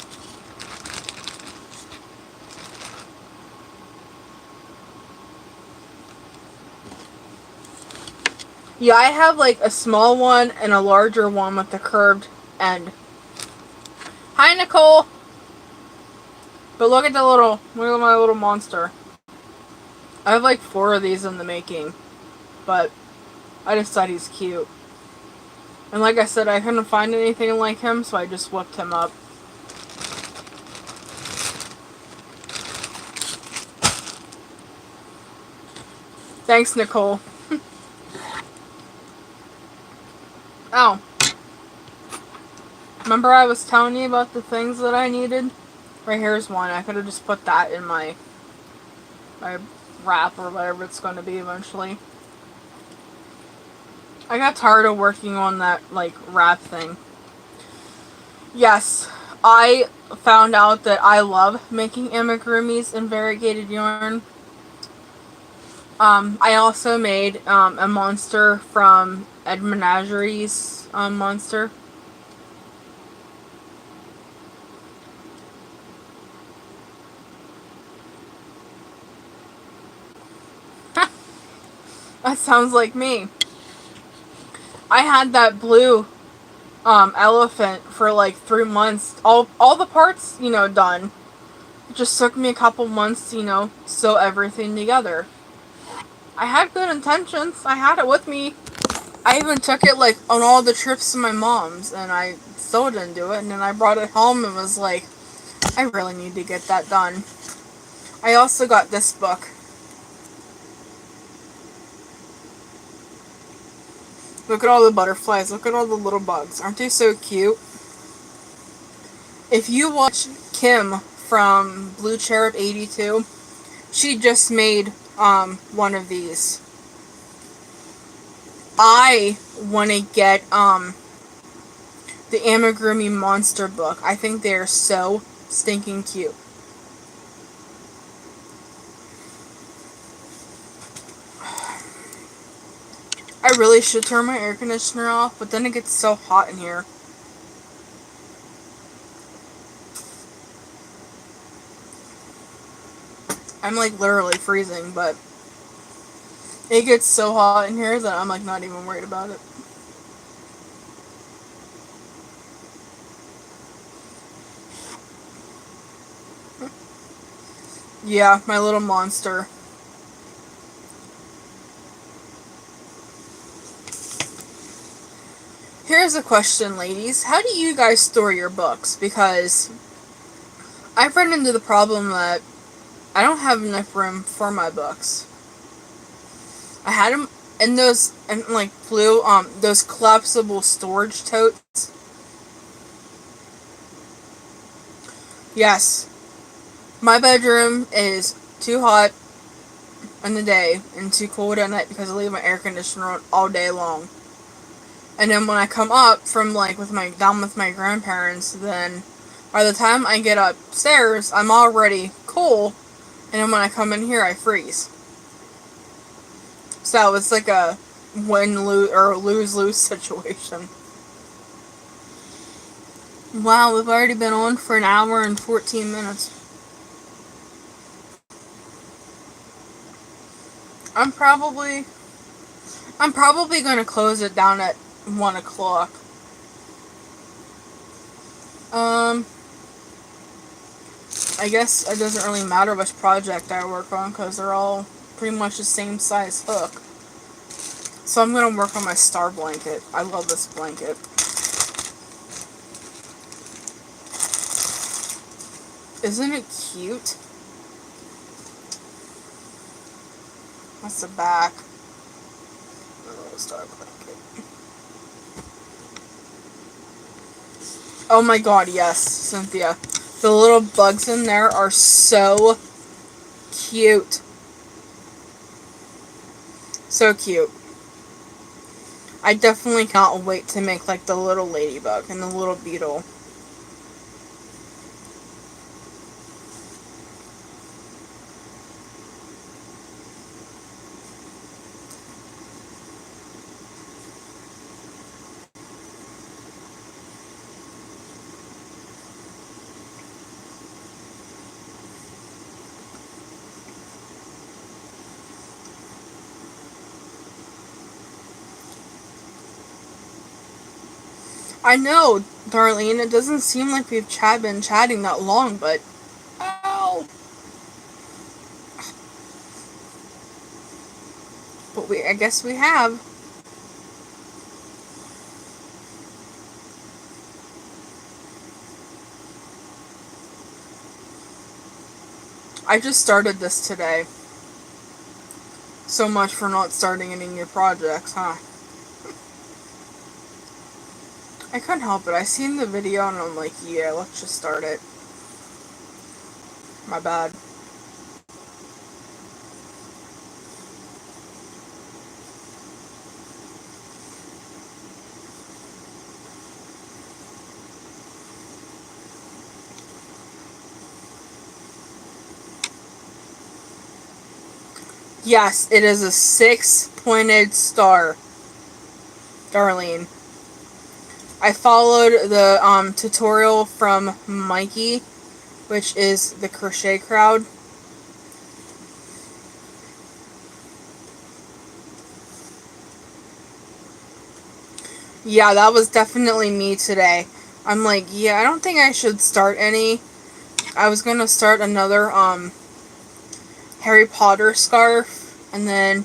Yeah, I have like a small one and a larger one with the curved end. Hi, Nicole! But look at look at my little monster. I have like 4 of these in the making, but I just thought he's cute. And like I said, I couldn't find anything like him, so I just whipped him up. Thanks, Nicole. Oh. Remember I was telling you about the things that I needed? Right here's one. I could have just put that in my wrap or whatever it's going to be eventually. I got tired of working on that, like, wrap thing. Yes, I found out that I love making amigurumis in variegated yarn. I also made a monster from Ed Menagerie's monster. That sounds like me. I had that blue elephant for like 3 months. All the parts, done. It just took me a couple months, sew everything together. I had good intentions. I had it with me. I even took it like on all the trips to my mom's, and I still didn't do it. And then I brought it home and was like, I really need to get that done. I also got this book. Look at all the butterflies. Look at all the little bugs. Aren't they so cute? If you watch Kim from Blue Cherub 82, she just made one of these. I want to get the Amigurumi Monster book. I think they are so stinking cute. I really should turn my air conditioner off, but then it gets so hot in here. I'm like literally freezing, but it gets so hot in here that I'm like not even worried about it. Yeah, my little monster. Here's a question, ladies. How do you guys store your books? Because I've run into the problem that I don't have enough room for my books. I had them in those, in like blue, those collapsible storage totes. Yes. My bedroom is too hot in the day and too cold at night because I leave my air conditioner on all day long. And then when I come up from like down with my grandparents, then by the time I get upstairs, I'm already cool, and then when I come in here, I freeze. So it's like a win-lose or lose-lose situation. Wow, we've already been on for an hour and 14 minutes. I'm probably gonna close it down at 1 o'clock. I guess it doesn't really matter which project I work on because they're all pretty much the same size hook. So I'm gonna work on my star blanket. I love this blanket. Isn't it cute? That's the back. Oh, star blanket. Oh my god, yes, Cynthia. The little bugs in there are so cute. So cute. I definitely can't wait to make like the little ladybug and the little beetle. I know, Darlene, it doesn't seem like we've been chatting that long, but... Ow! But I guess we have. I just started this today. So much for not starting any new projects, huh? I couldn't help it. I seen the video and I'm like, yeah, let's just start it. My bad. Yes, it is a 6-pointed star, Darlene. I followed the tutorial from Mikey, which is the Crochet Crowd. Yeah, that was definitely me today. I'm like, yeah, I don't think I should start any. I was gonna start another Harry Potter scarf, and then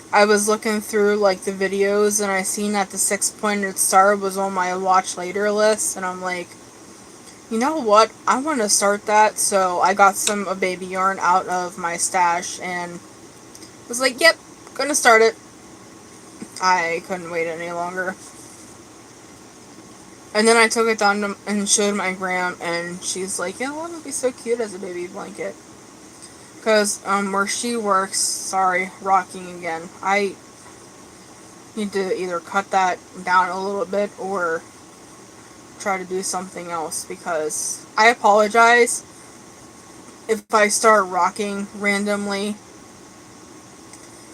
I was looking through like the videos and I seen that the 6-pointed star was on my watch later list, and I'm like, you know what? I want to start that. So I got some baby yarn out of my stash and was like, yep, gonna start it. I couldn't wait any longer. And then I took it down and showed my gram, and she's like, yeah, that would be so cute as a baby blanket. Because where she works, sorry, rocking again, I need to either cut that down a little bit or try to do something else, because I apologize if I start rocking randomly.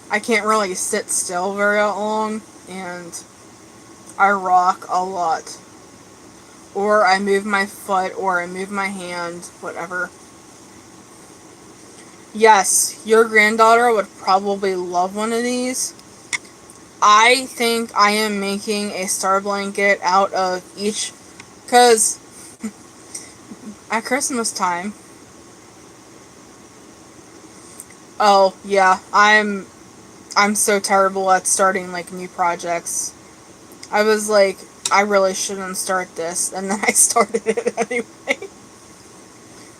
I can't really sit still very long, and I rock a lot. Or I move my foot, or I move my hand, whatever. Yes, your granddaughter would probably love one of these. I think I am making a star blanket out of each, because at Christmas time, oh yeah, I'm so terrible at starting like new projects. I was like, I really shouldn't start this, and then I started it anyway.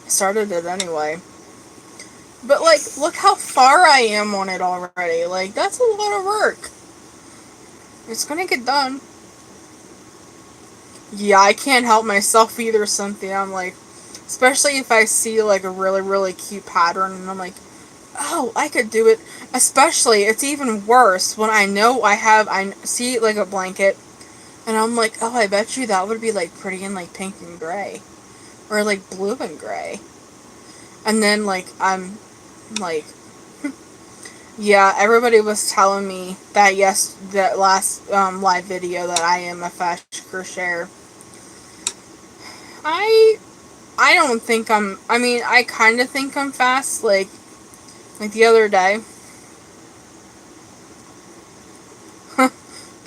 I started it anyway. But like, look how far I am on it already. Like, that's a lot of work. It's gonna get done. Yeah, I can't help myself either, Cynthia. I'm like, especially if I see like a really, really cute pattern, and I'm like, oh, I could do it. Especially, it's even worse when I see like a blanket, and I'm like, oh, I bet you that would be like pretty in like pink and gray, or like blue and gray. And then like I'm like, yeah, everybody was telling me that that last live video that I am a fast crocheter. I I don't think I mean, I kind of think I'm fast, like the other day.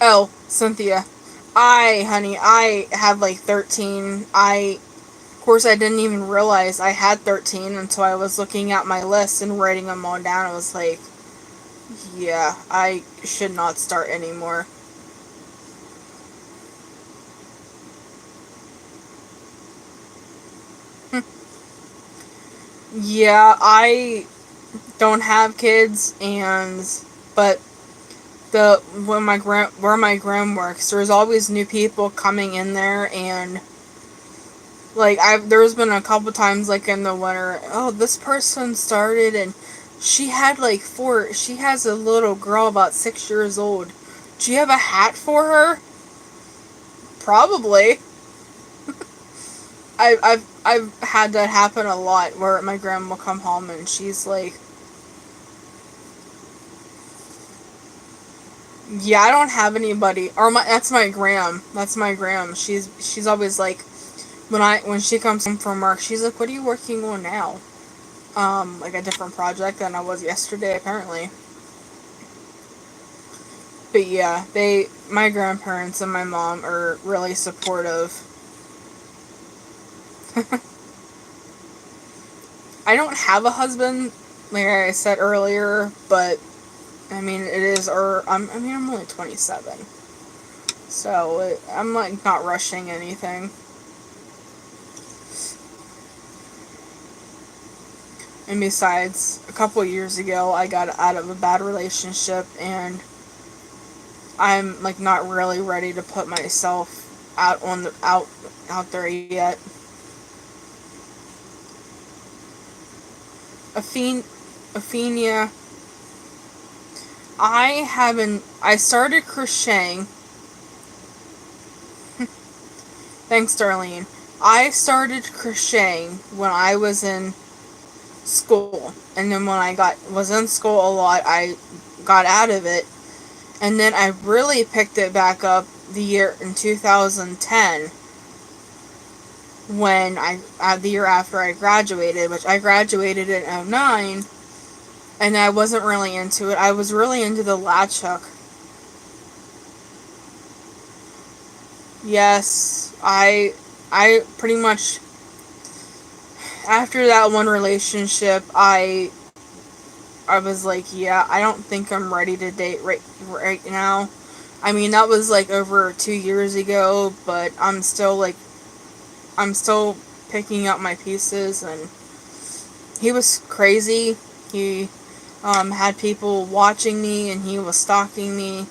Oh, Cynthia. Honey, I had like 13. Of course, I didn't even realize I had 13 until I was looking at my list and writing them all down. I was like, yeah, I should not start anymore. Yeah, I don't have kids, but where my gram works, there's always new people coming in there, and like there's been a couple times like in the winter, oh, this person started and she has a little girl about 6 years old. Do you have a hat for her? Probably. I've had that happen a lot where my grandma will come home and she's like, yeah, I don't have anybody. Or that's my gram. That's my gram. She's always like, when she comes home from work, she's like, what are you working on now? Like a different project than I was yesterday, apparently. But yeah, my grandparents and my mom are really supportive. I don't have a husband, like I said earlier, but I mean, I'm only 27. So, I'm like not rushing anything. And besides, a couple years ago, I got out of a bad relationship, and I'm like not really ready to put myself out there yet. Aphen- Athenia, I started crocheting. Thanks, Darlene. I started crocheting when I was in school, and then when was in school a lot, I got out of it, and then I really picked it back up the year in 2010 when the year after I graduated, which I graduated in '09, and I wasn't really into it. I was really into the latch hook. Yes, I pretty much after that one relationship, I was like, yeah, I don't think I'm ready to date right now. I mean, that was like over 2 years ago, but I'm still picking up my pieces, and he was crazy. He had people watching me, and he was stalking me.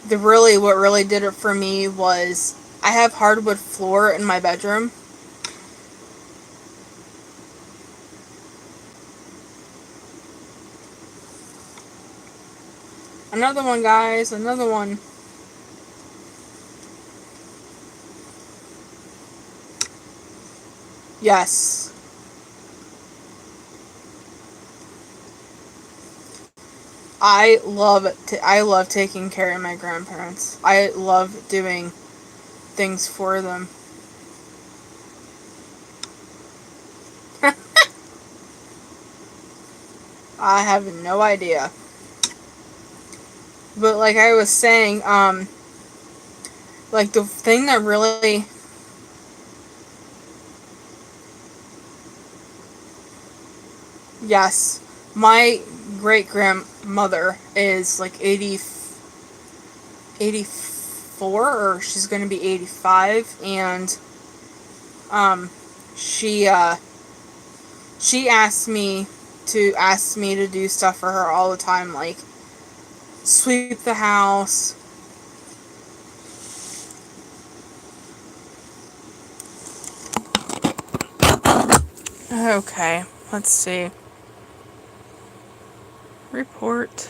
What really did it for me was I have hardwood floor in my bedroom. Another one, guys. Another one. Yes. I love taking care of my grandparents. I love doing things for them. I have no idea. But like I was saying, like the thing that really, yes, my great grandmother is like 84, or she's going to be 85, and um she she asked me to do stuff for her all the time, like sweep the house. Okay, let's see. Report.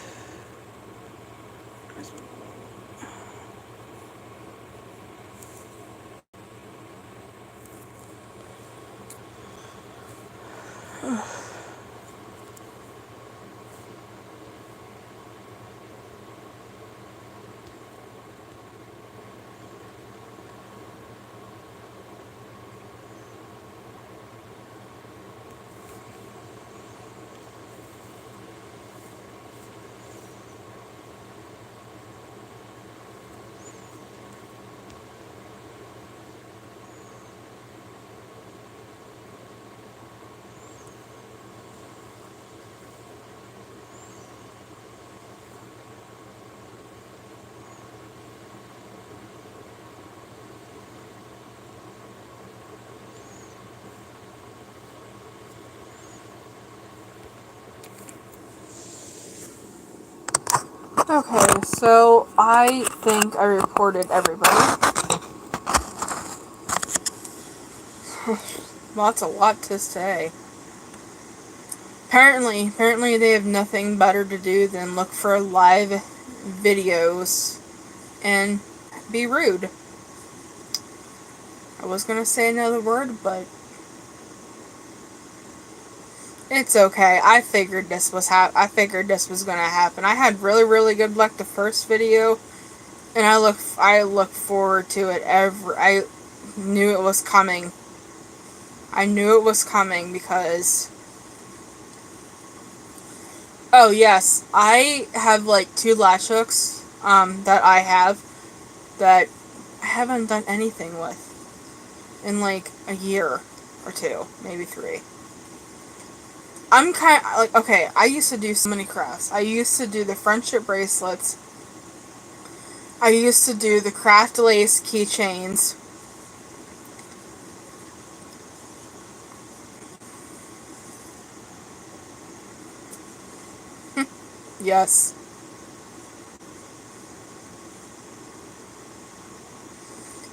Okay, so I think I reported everybody. Well, that's a lot to say. Apparently they have nothing better to do than look for live videos and be rude. I was gonna say another word, but it's okay. I figured this was gonna happen. I had really good luck the first video, and I look forward to it I knew it was coming. I knew it was coming because oh yes, I have like two latch hooks. that I have that I haven't done anything with in like a year or two, maybe 3. I'm kind of like, okay, I used to do so many crafts. I used to do the friendship bracelets. I used to do the craft lace keychains. Yes.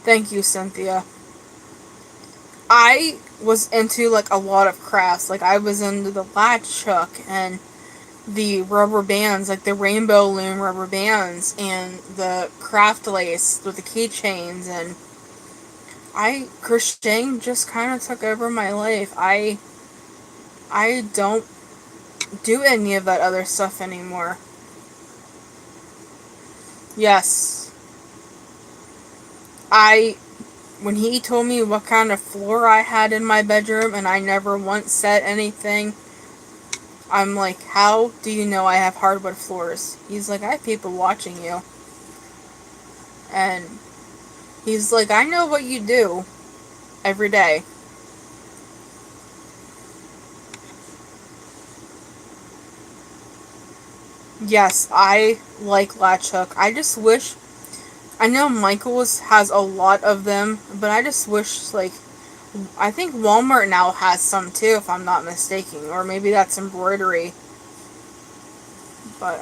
Thank you, Cynthia. I was into like a lot of crafts. Like I was into the latch hook and the rubber bands, like the rainbow loom rubber bands and the craft lace with the keychains, and crocheting just kind of took over my life. I don't do any of that other stuff anymore. Yes. I when he told me what kind of floor I had in my bedroom and I never once said anything, I'm like, how do you know I have hardwood floors? He's like, I have people watching you. And he's like, I know what you do every day. Yes, I like latch hook. I just wish, I know Michaels has a lot of them, but I just wish, like, I think Walmart now has some too, if I'm not mistaken. Or maybe that's embroidery. But,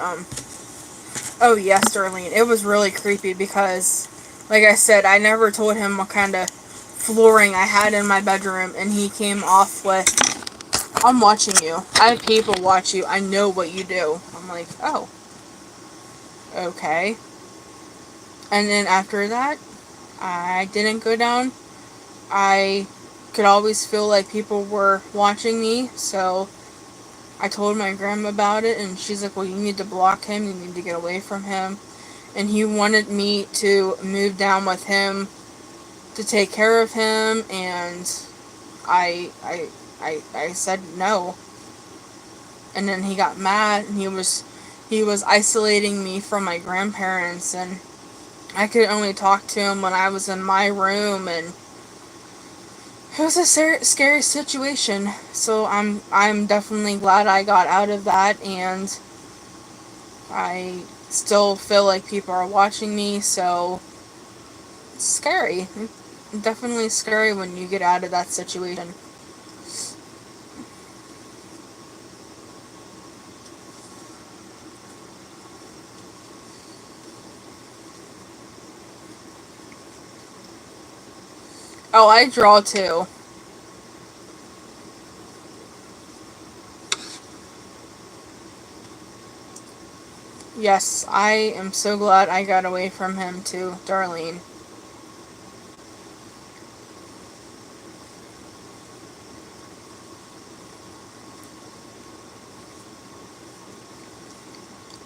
oh yes, Darlene. It was really creepy because, like I said, I never told him what kind of flooring I had in my bedroom, and he came off with, I'm watching you. I have people watch you. I know what you do. I'm like, oh, okay. And then after that, I didn't go down. I could always feel like people were watching me, so I told my grandma about it, and she's like, well, you need to block him, you need to get away from him. And he wanted me to move down with him to take care of him, and I, I, I said no. And then he got mad, and he was isolating me from my grandparents, and I could only talk to him when I was in my room, and it was a scary situation. So I'm definitely glad I got out of that, and I still feel like people are watching me, so it's scary. It's definitely scary when you get out of that situation. Oh, I draw too. Yes, I am so glad I got away from him too, Darlene.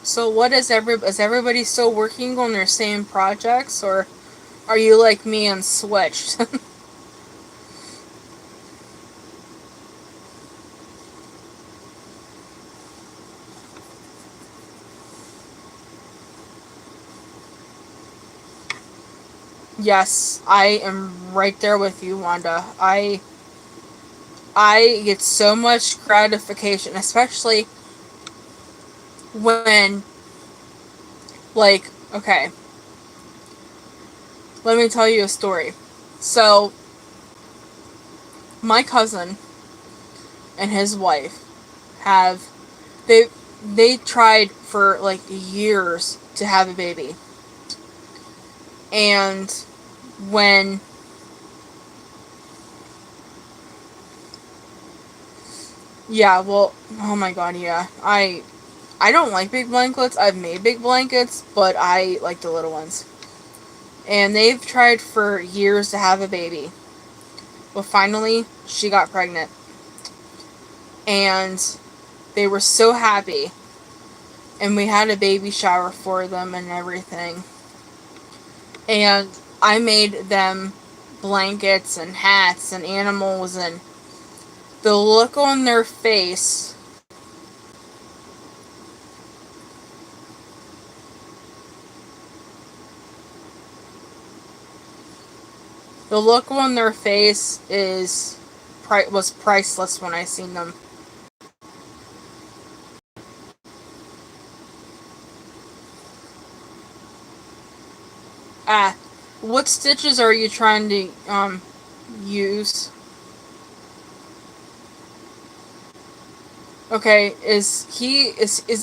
So what is everybody still working on their same projects, or are you like me and switched? Yes, I am right there with you, Wanda. I get so much gratification, especially when, like, okay, let me tell you a story. So, my cousin and his wife have, they, they tried for, like, years to have a baby. And when, yeah, well, oh my god, yeah. I don't like big blankets. I've made big blankets, but I like the little ones. And they've tried for years to have a baby. Well, finally, she got pregnant. And they were so happy. And we had a baby shower for them and everything. And I made them blankets and hats and animals, and the look on their face. The look on their face was priceless when I seen them. Ah, what stitches are you trying to use? Okay, is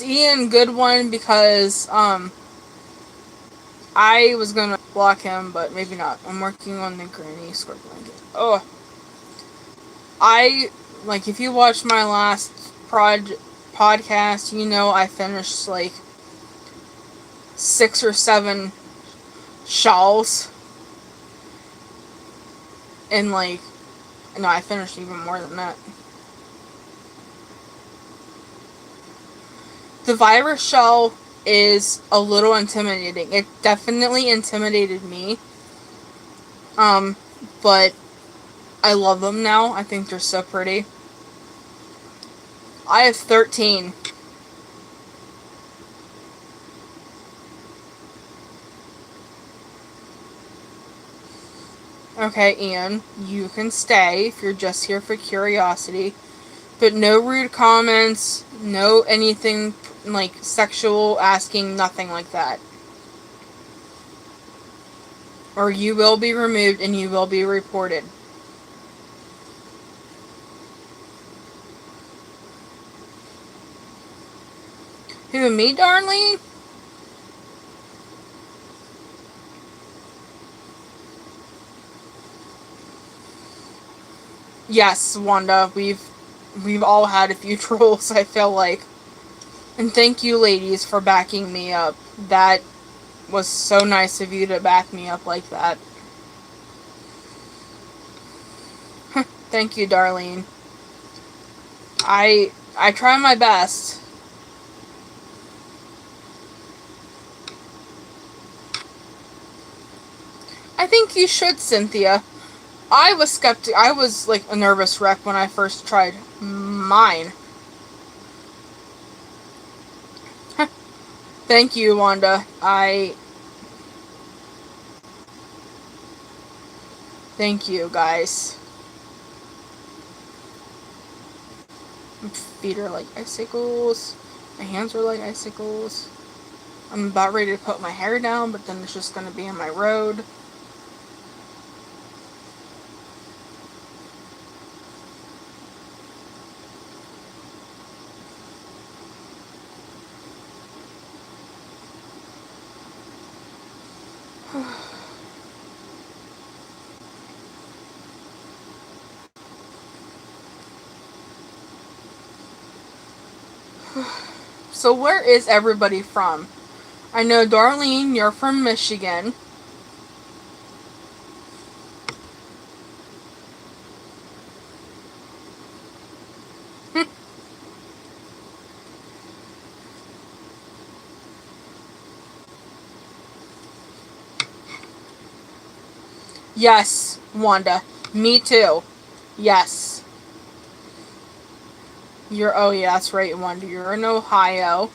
Ian good one? Because I was gonna block him, but maybe not. I'm working on the granny squirt blanket. Oh, if you watched my last podcast, you know I finished like 6 or 7 shawls, and no, I finished even more than that. The virus shawl is a little intimidating. It definitely intimidated me. But I love them now. I think they're so pretty. I have 13. Okay, Ian, you can stay if you're just here for curiosity. But no rude comments, no anything like sexual asking, nothing like that. Or you will be removed and you will be reported. Who, me, Darlene? Yes, Wanda, we've all had a few trolls, I feel like. And thank you, ladies, for backing me up. That was so nice of you to back me up like that. Thank you, Darlene. I try my best. I think you should, Cynthia. I was skeptic. I was like a nervous wreck when I first tried mine. Thank you, Wanda. Thank you, guys. My feet are like icicles. My hands are like icicles. I'm about ready to put my hair down, but then it's just gonna be in my road. So where is everybody from? I know, Darlene, you're from Michigan. Yes, Wanda. Me too. Yes. Oh yeah, that's right, Wanda. You're in Ohio.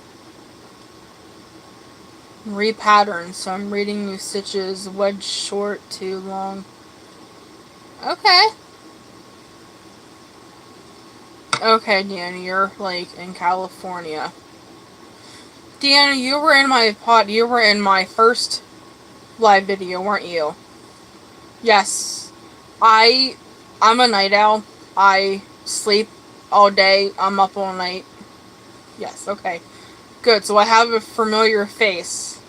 Repattern, so I'm reading new stitches. Wedge short, too long. Okay. Okay, Deanna, you're like in California. Deanna, you were in my first live video, weren't you? Yes. I'm a night owl. I sleep all day. I'm up all night. Yes, okay. Good, so I have a familiar face.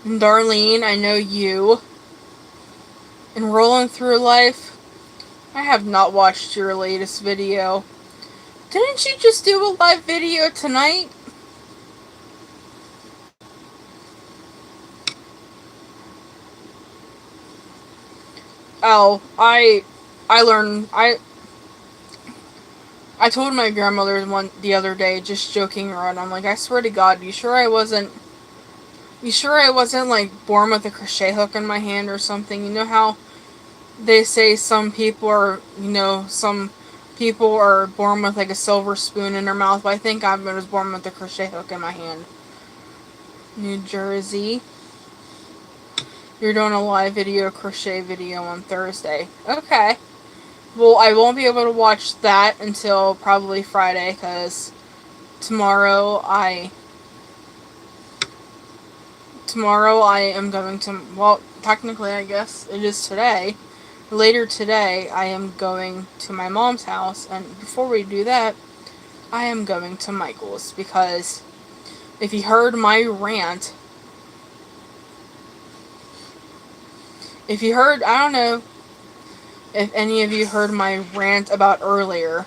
Darlene, I know you. In Rolling Through Life, I have not watched your latest video. Didn't you just do a live video tonight? Oh, I told my grandmother the other day, just joking around. I'm like, I swear to God, you sure I wasn't like born with a crochet hook in my hand or something? You know how they say some people are born with like a silver spoon in their mouth, but I think I was born with a crochet hook in my hand. New Jersey. You're doing a live video, crochet video on Thursday. Okay. Well, I won't be able to watch that until probably Friday, because tomorrow I am going to, well, technically I guess it is today. Later today, I am going to my mom's house, and before we do that, I am going to Michael's, because if you heard my rant, I don't know if any of you heard my rant about earlier,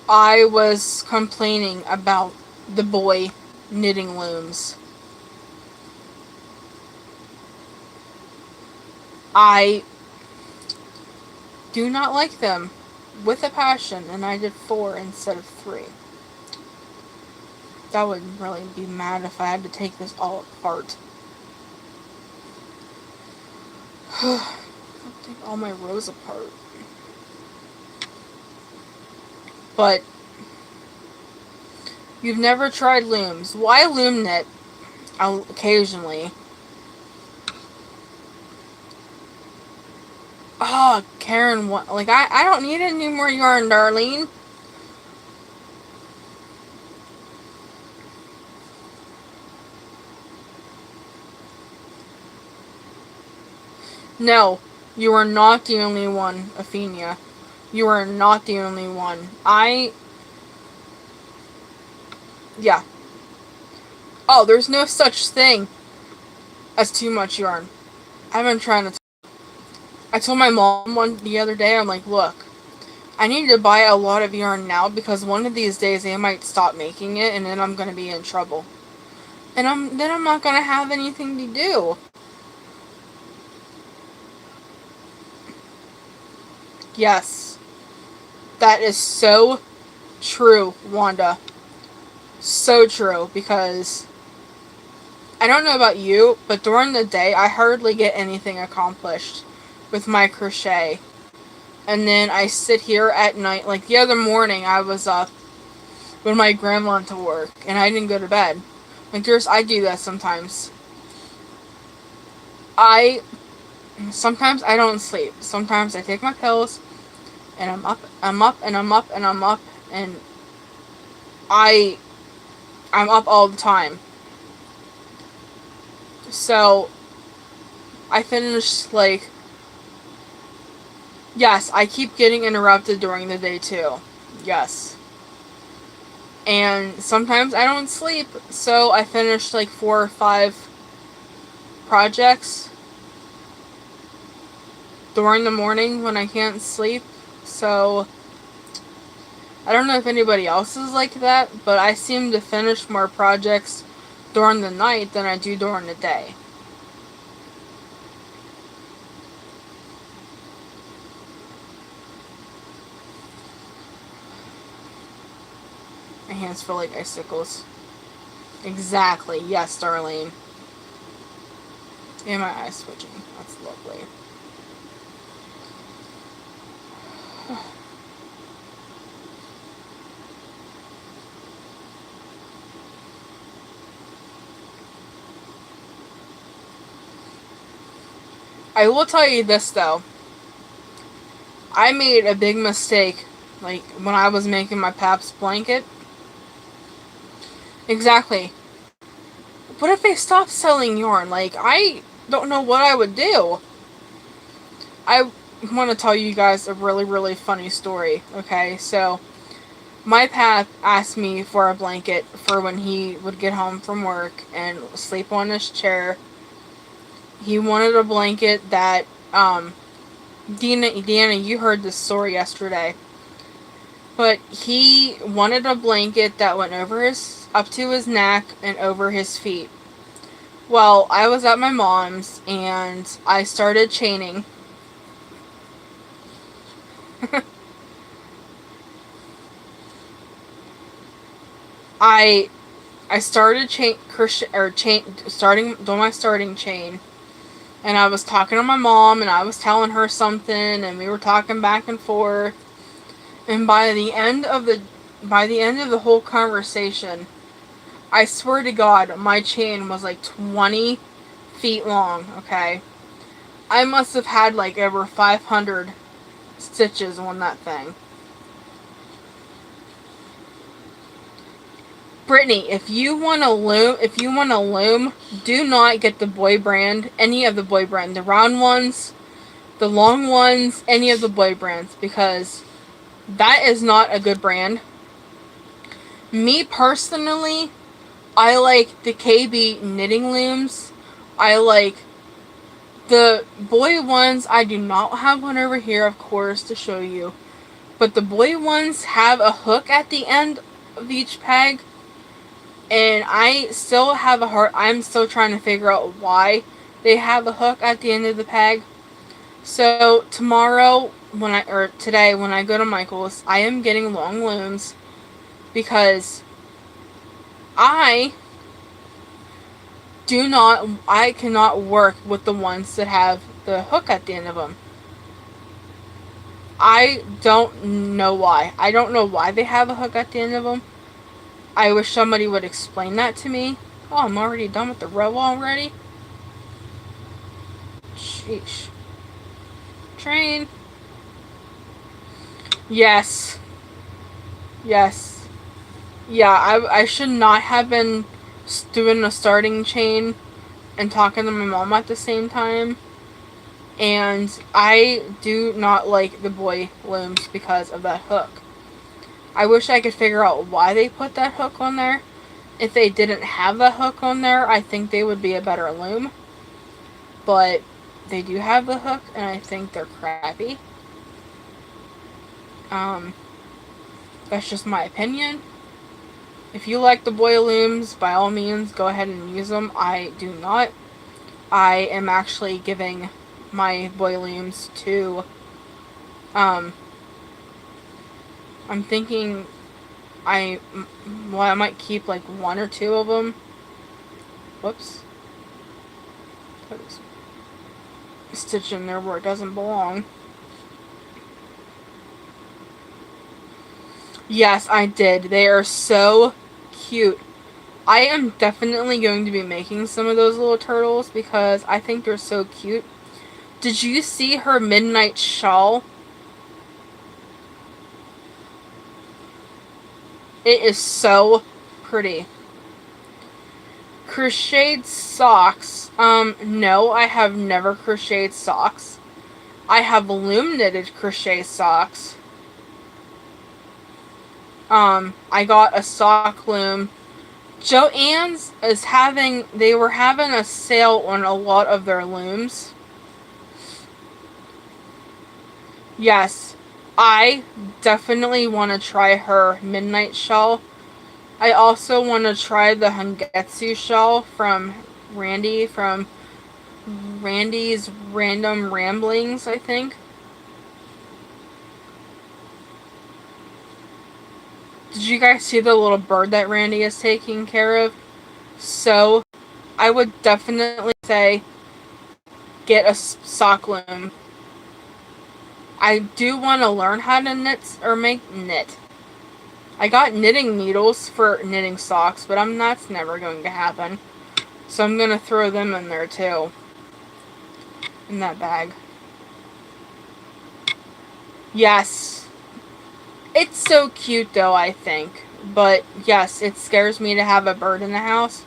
I was complaining about the boy knitting looms. I do not like them with a passion, and I did 4 instead of 3. That would really be mad if I had to take this all apart. I'll take all my rows apart. But you've never tried looms. Why loom knit? Occasionally. Oh, Karen, like, I don't need any more yarn, Darlene. No, you are not the only one, Athenia. You are not the only one. Yeah. Oh, there's no such thing as too much yarn. I've been trying to I told my mom the other day, I'm like, look, I need to buy a lot of yarn now, because one of these days they might stop making it, and then I'm going to be in trouble. And then I'm not going to have anything to do. Yes. That is so true, Wanda. So true, because I don't know about you, but during the day, I hardly get anything accomplished with my crochet. And then I sit here at night, like the other morning, I was up when my grandma went to work, and I didn't go to bed. Like, I do that sometimes. Sometimes I don't sleep. Sometimes I take my pills, and I'm up, and I'm up all the time. So, I finished, like, yes, I keep getting interrupted during the day, too. Yes. And sometimes I don't sleep, so I finished, like, 4 or 5 projects during the morning when I can't sleep. So, I don't know if anybody else is like that, but I seem to finish more projects during the night than I do during the day. My hands feel like icicles. Exactly. Yes, Darlene. And my eyes twitching. That's lovely. I will tell you this, though. I made a big mistake, like, when I was making my Paps blanket. Exactly. What if they stopped selling yarn? Like, I don't know what I would do. I want to tell you guys a really, really funny story, okay? So, my Pap asked me for a blanket for when he would get home from work and sleep on his chair. He wanted a blanket that, Deanna, you heard this story yesterday. But he wanted a blanket that went up to his neck and over his feet. Well, I was at my mom's and I started chaining. I started doing my starting chain, and I was talking to my mom, and I was telling her something, and we were talking back and forth. And by the end of the whole conversation, I swear to God, my chain was like 20 feet long, okay? I must have had like over 500 stitches on that thing. Brittany, if you want to loom, do not get the boy brand, any of the boy brand, the round ones, the long ones, any of the boy brands, because that is not a good brand. Me personally, I like the KB knitting looms. I like the boy ones. I do not have one over here, of course, to show you. But the boy ones have a hook at the end of each peg. And I still have a hard... I'm still trying to figure out why they have a hook at the end of the peg. So tomorrow, today, when I go to Michael's, I am getting long looms because I cannot work with the ones that have the hook at the end of them. I don't know why. I don't know why they have a hook at the end of them. I wish somebody would explain that to me. Oh, I'm already done with the row already? Sheesh. Train. Yes. Yes. Yeah, I should not have been doing a starting chain and talking to my mom at the same time. And I do not like the boy looms because of that hook. I wish I could figure out why they put that hook on there. If they didn't have the hook on there, I think they would be a better loom. But they do have the hook, and I think they're crappy. That's just my opinion. If you like the boy looms, by all means, go ahead and use them. I do not. I am actually giving my boy looms to, I'm thinking I might keep like one or two of them. Whoops. Put a stitch in there where it doesn't belong. Yes, I did. They are so cute. I am definitely going to be making some of those little turtles because I think they're so cute. Did you see her midnight shawl? It is so pretty. Crocheted socks. No, I have never crocheted socks. I have loom knitted crochet socks. I got a sock loom. Joann's they were having a sale on a lot of their looms. Yes, I definitely want to try her midnight shawl. I also want to try the Hangetsu shawl from Randy's Random Ramblings, I think. Did you guys see the little bird that Randy is taking care of? So, I would definitely say get a sock loom. I do want to learn how to knit. I got knitting needles for knitting socks, but that's never going to happen. So I'm going to throw them in there too. In that bag. Yes. It's so cute though, I think. But yes, it scares me to have a bird in the house.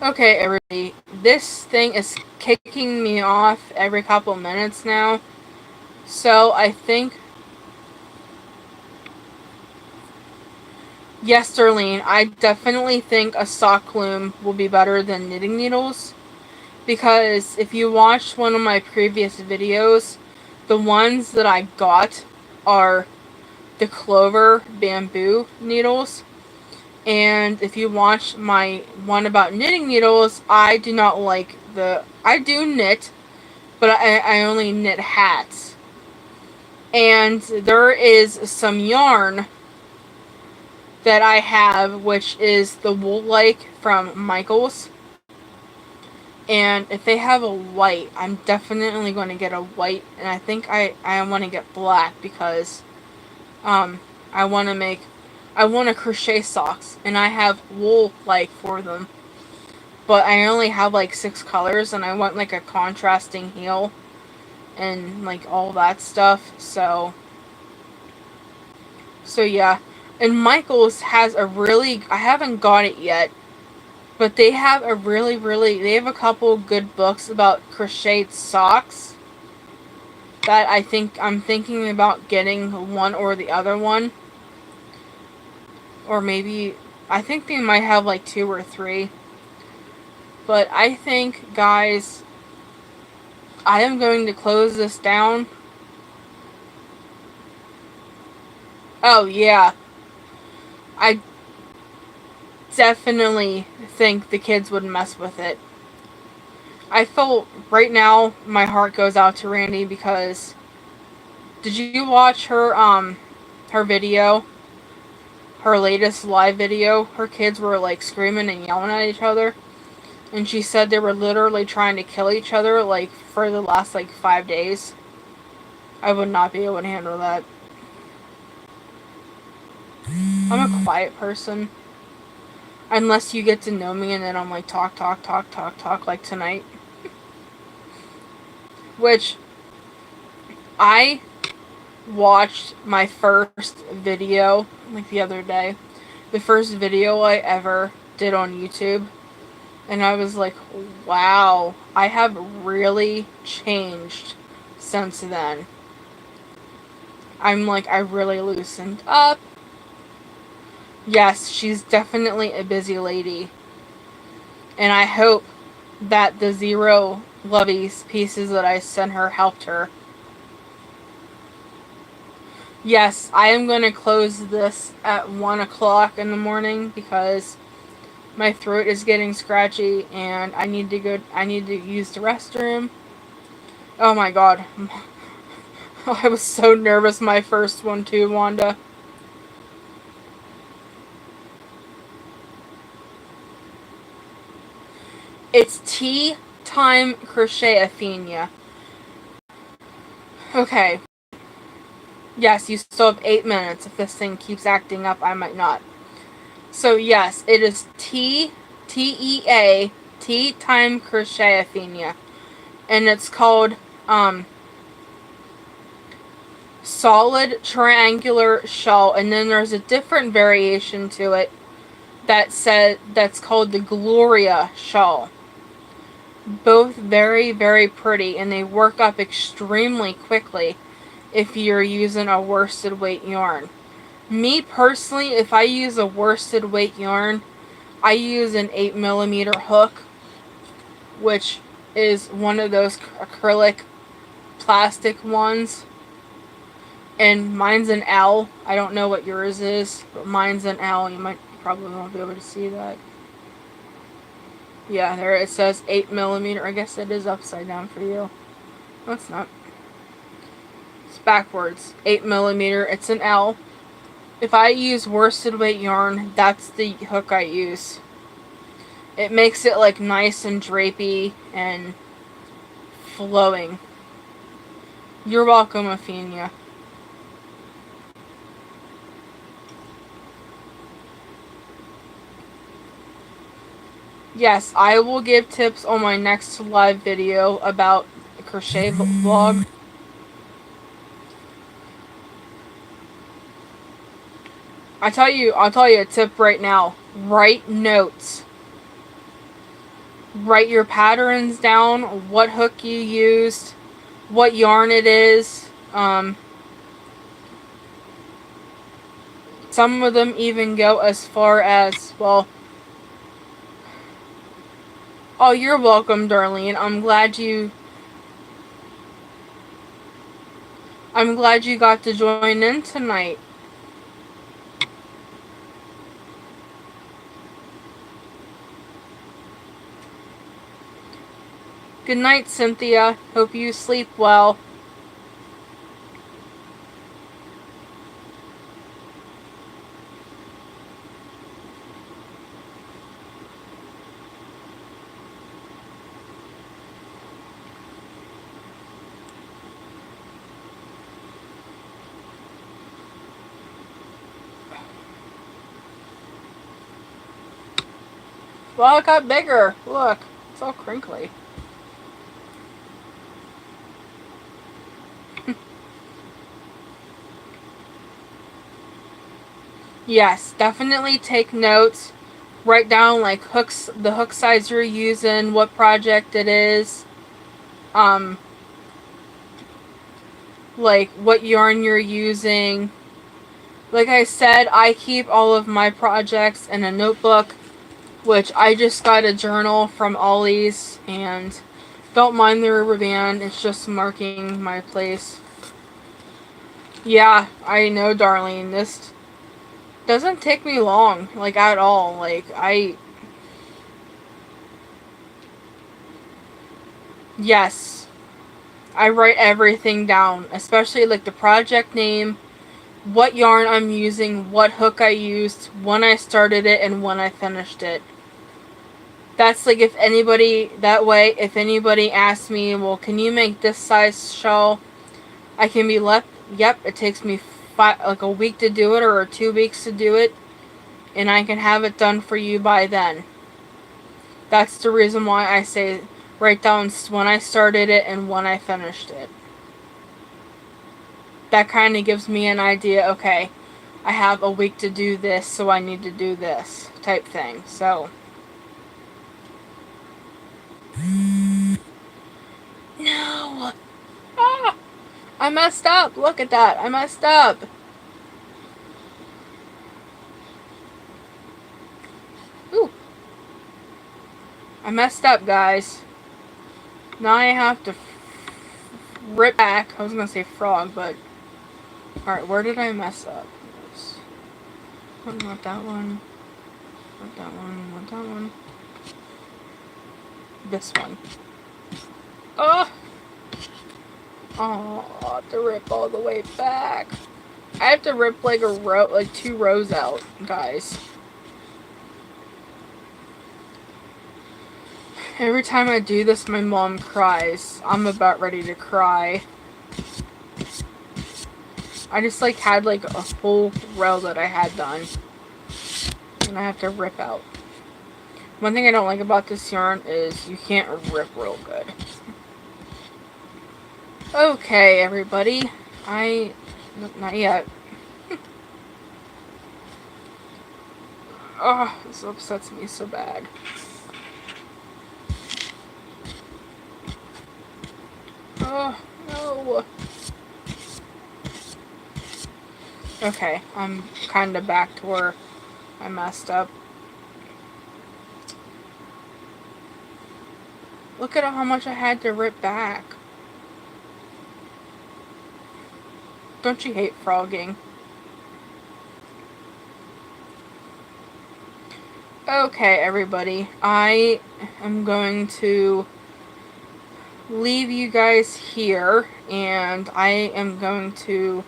Okay, everybody. This thing is kicking me off every couple minutes now. So I think... Yes, Darlene, I definitely think a sock loom will be better than knitting needles. Because if you watched one of my previous videos, the ones that I got are the Clover bamboo needles. And if you watch my one about knitting needles, I do not like I do knit, but I only knit hats. And there is some yarn that I have, which is the Wool-like from Michaels. And if they have a white, I'm definitely going to get a white. And I think I want to get black because I want to crochet socks. And I have wool-like for them. but I only have like 6 colors, and I want like a contrasting heel and like all that stuff. So yeah. And Michaels has a really, I haven't got it yet, but they have a they have a couple good books about crocheted socks that I'm thinking about getting one or the other one. Or maybe, I think they might have like 2 or 3. But I think, guys, I am going to close this down. Oh, yeah. I definitely think the kids would mess with it. I feel right now my heart goes out to Randy because did you watch her video? Her latest live video? Her kids were like screaming and yelling at each other. And she said they were literally trying to kill each other like for the last like 5 days. I would not be able to handle that. I'm a quiet person. Unless you get to know me and then I'm like talk like tonight. Which I watched my first video like the other day. The first video I ever did on YouTube. And I was like, wow, I have really changed since then. I'm like, I really loosened up. Yes, she's definitely a busy lady. And I hope that the Zero Lovies pieces that I sent her helped her. Yes, I am going to close this at 1 o'clock in the morning because my throat is getting scratchy and I need to use the restroom. Oh my god. I was so nervous my first one too, Wanda. It's tea time crochet, Athenia. Okay. Yes, you still have 8 minutes. If this thing keeps acting up, I might not. So yes, it is Tea time crochet, Athenia. And it's called solid triangular shawl, and then there's a different variation to it that's called the Gloria shawl. Both very, very pretty, and they work up extremely quickly if you're using a worsted weight yarn. Me personally, if I use a worsted weight yarn, I use an 8mm hook, which is one of those acrylic plastic ones. And mine's an L. I don't know what yours is, but mine's an L. You probably won't be able to see that. Yeah, there it says 8mm. I guess it is upside down for you. No, it's not. It's backwards. 8mm. It's an L. If I use worsted weight yarn, that's the hook I use. It makes it like nice and drapey and flowing. You're welcome, Athenia. Yes, I will give tips on my next live video about the crochet vlog. I'll tell you a tip right now. Write notes. Write your patterns down, what hook you used, what yarn it is. Some of them even go as far as, well... Oh, you're welcome, Darlene. I'm glad you got to join in tonight. Good night, Cynthia. Hope you sleep well. Well, it got bigger. Look, it's all crinkly. Yes, definitely take notes. Write down like the hook size you're using, what project it is, like what yarn you're using. Like I said, I keep all of my projects in a notebook, which I just got a journal from Ollie's, and don't mind the rubber band, it's just marking my place. Yeah, I know, Darlene, this doesn't take me long, like at all. Yes, I write everything down, especially like the project name, what yarn I'm using, what hook I used, when I started it, and when I finished it. That's like if anybody asks me, well, can you make this size shawl? I can be left, yep, it takes me like a week to do it or 2 weeks to do it, and I can have it done for you by then. That's the reason why I say write down when I started it and when I finished it. That kind of gives me an idea, okay, I have a week to do this, so I need to do this type thing. So, no! Ah! I messed up! Look at that! I messed up! Ooh! I messed up, guys. Now I have to rip back. I was gonna say frog, but... Alright, where did I mess up? Not that one. Not that one. Not that one. This one. Oh! Oh, I have to rip all the way back. I have to rip like like 2 rows out, guys. Every time I do this, my mom cries. I'm about ready to cry. I just like had like a full row that I had done. And I have to rip out. One thing I don't like about this yarn is you can't rip real good. Okay, everybody. Not yet. Oh, this upsets me so bad. Oh, no. Okay, I'm kind of back to where I messed up. Look at how much I had to rip back. Don't you hate frogging? Okay, everybody. I am going to leave you guys here, and I am going to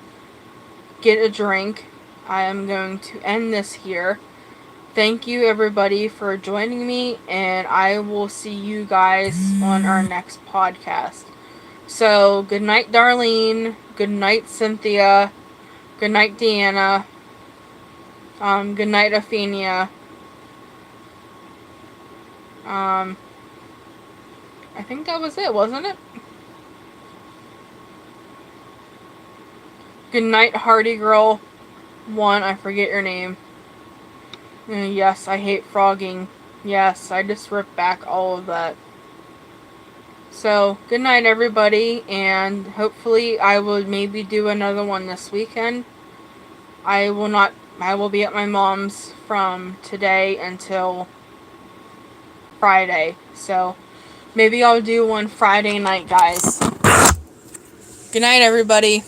get a drink. I am going to end this here. Thank you, everybody, for joining me, and I will see you guys on our next podcast. So, good night, Darlene. Good night, Cynthia. Good night, Deanna. Good night, Athenia. I think that was it, wasn't it? Good night, Hardy Girl 1. I forget your name. Yes, I hate frogging. Yes, I just ripped back all of that. So, good night, everybody, and hopefully I will maybe do another one this weekend. I will be at my mom's from today until Friday. So, maybe I'll do one Friday night, guys. Good night, everybody.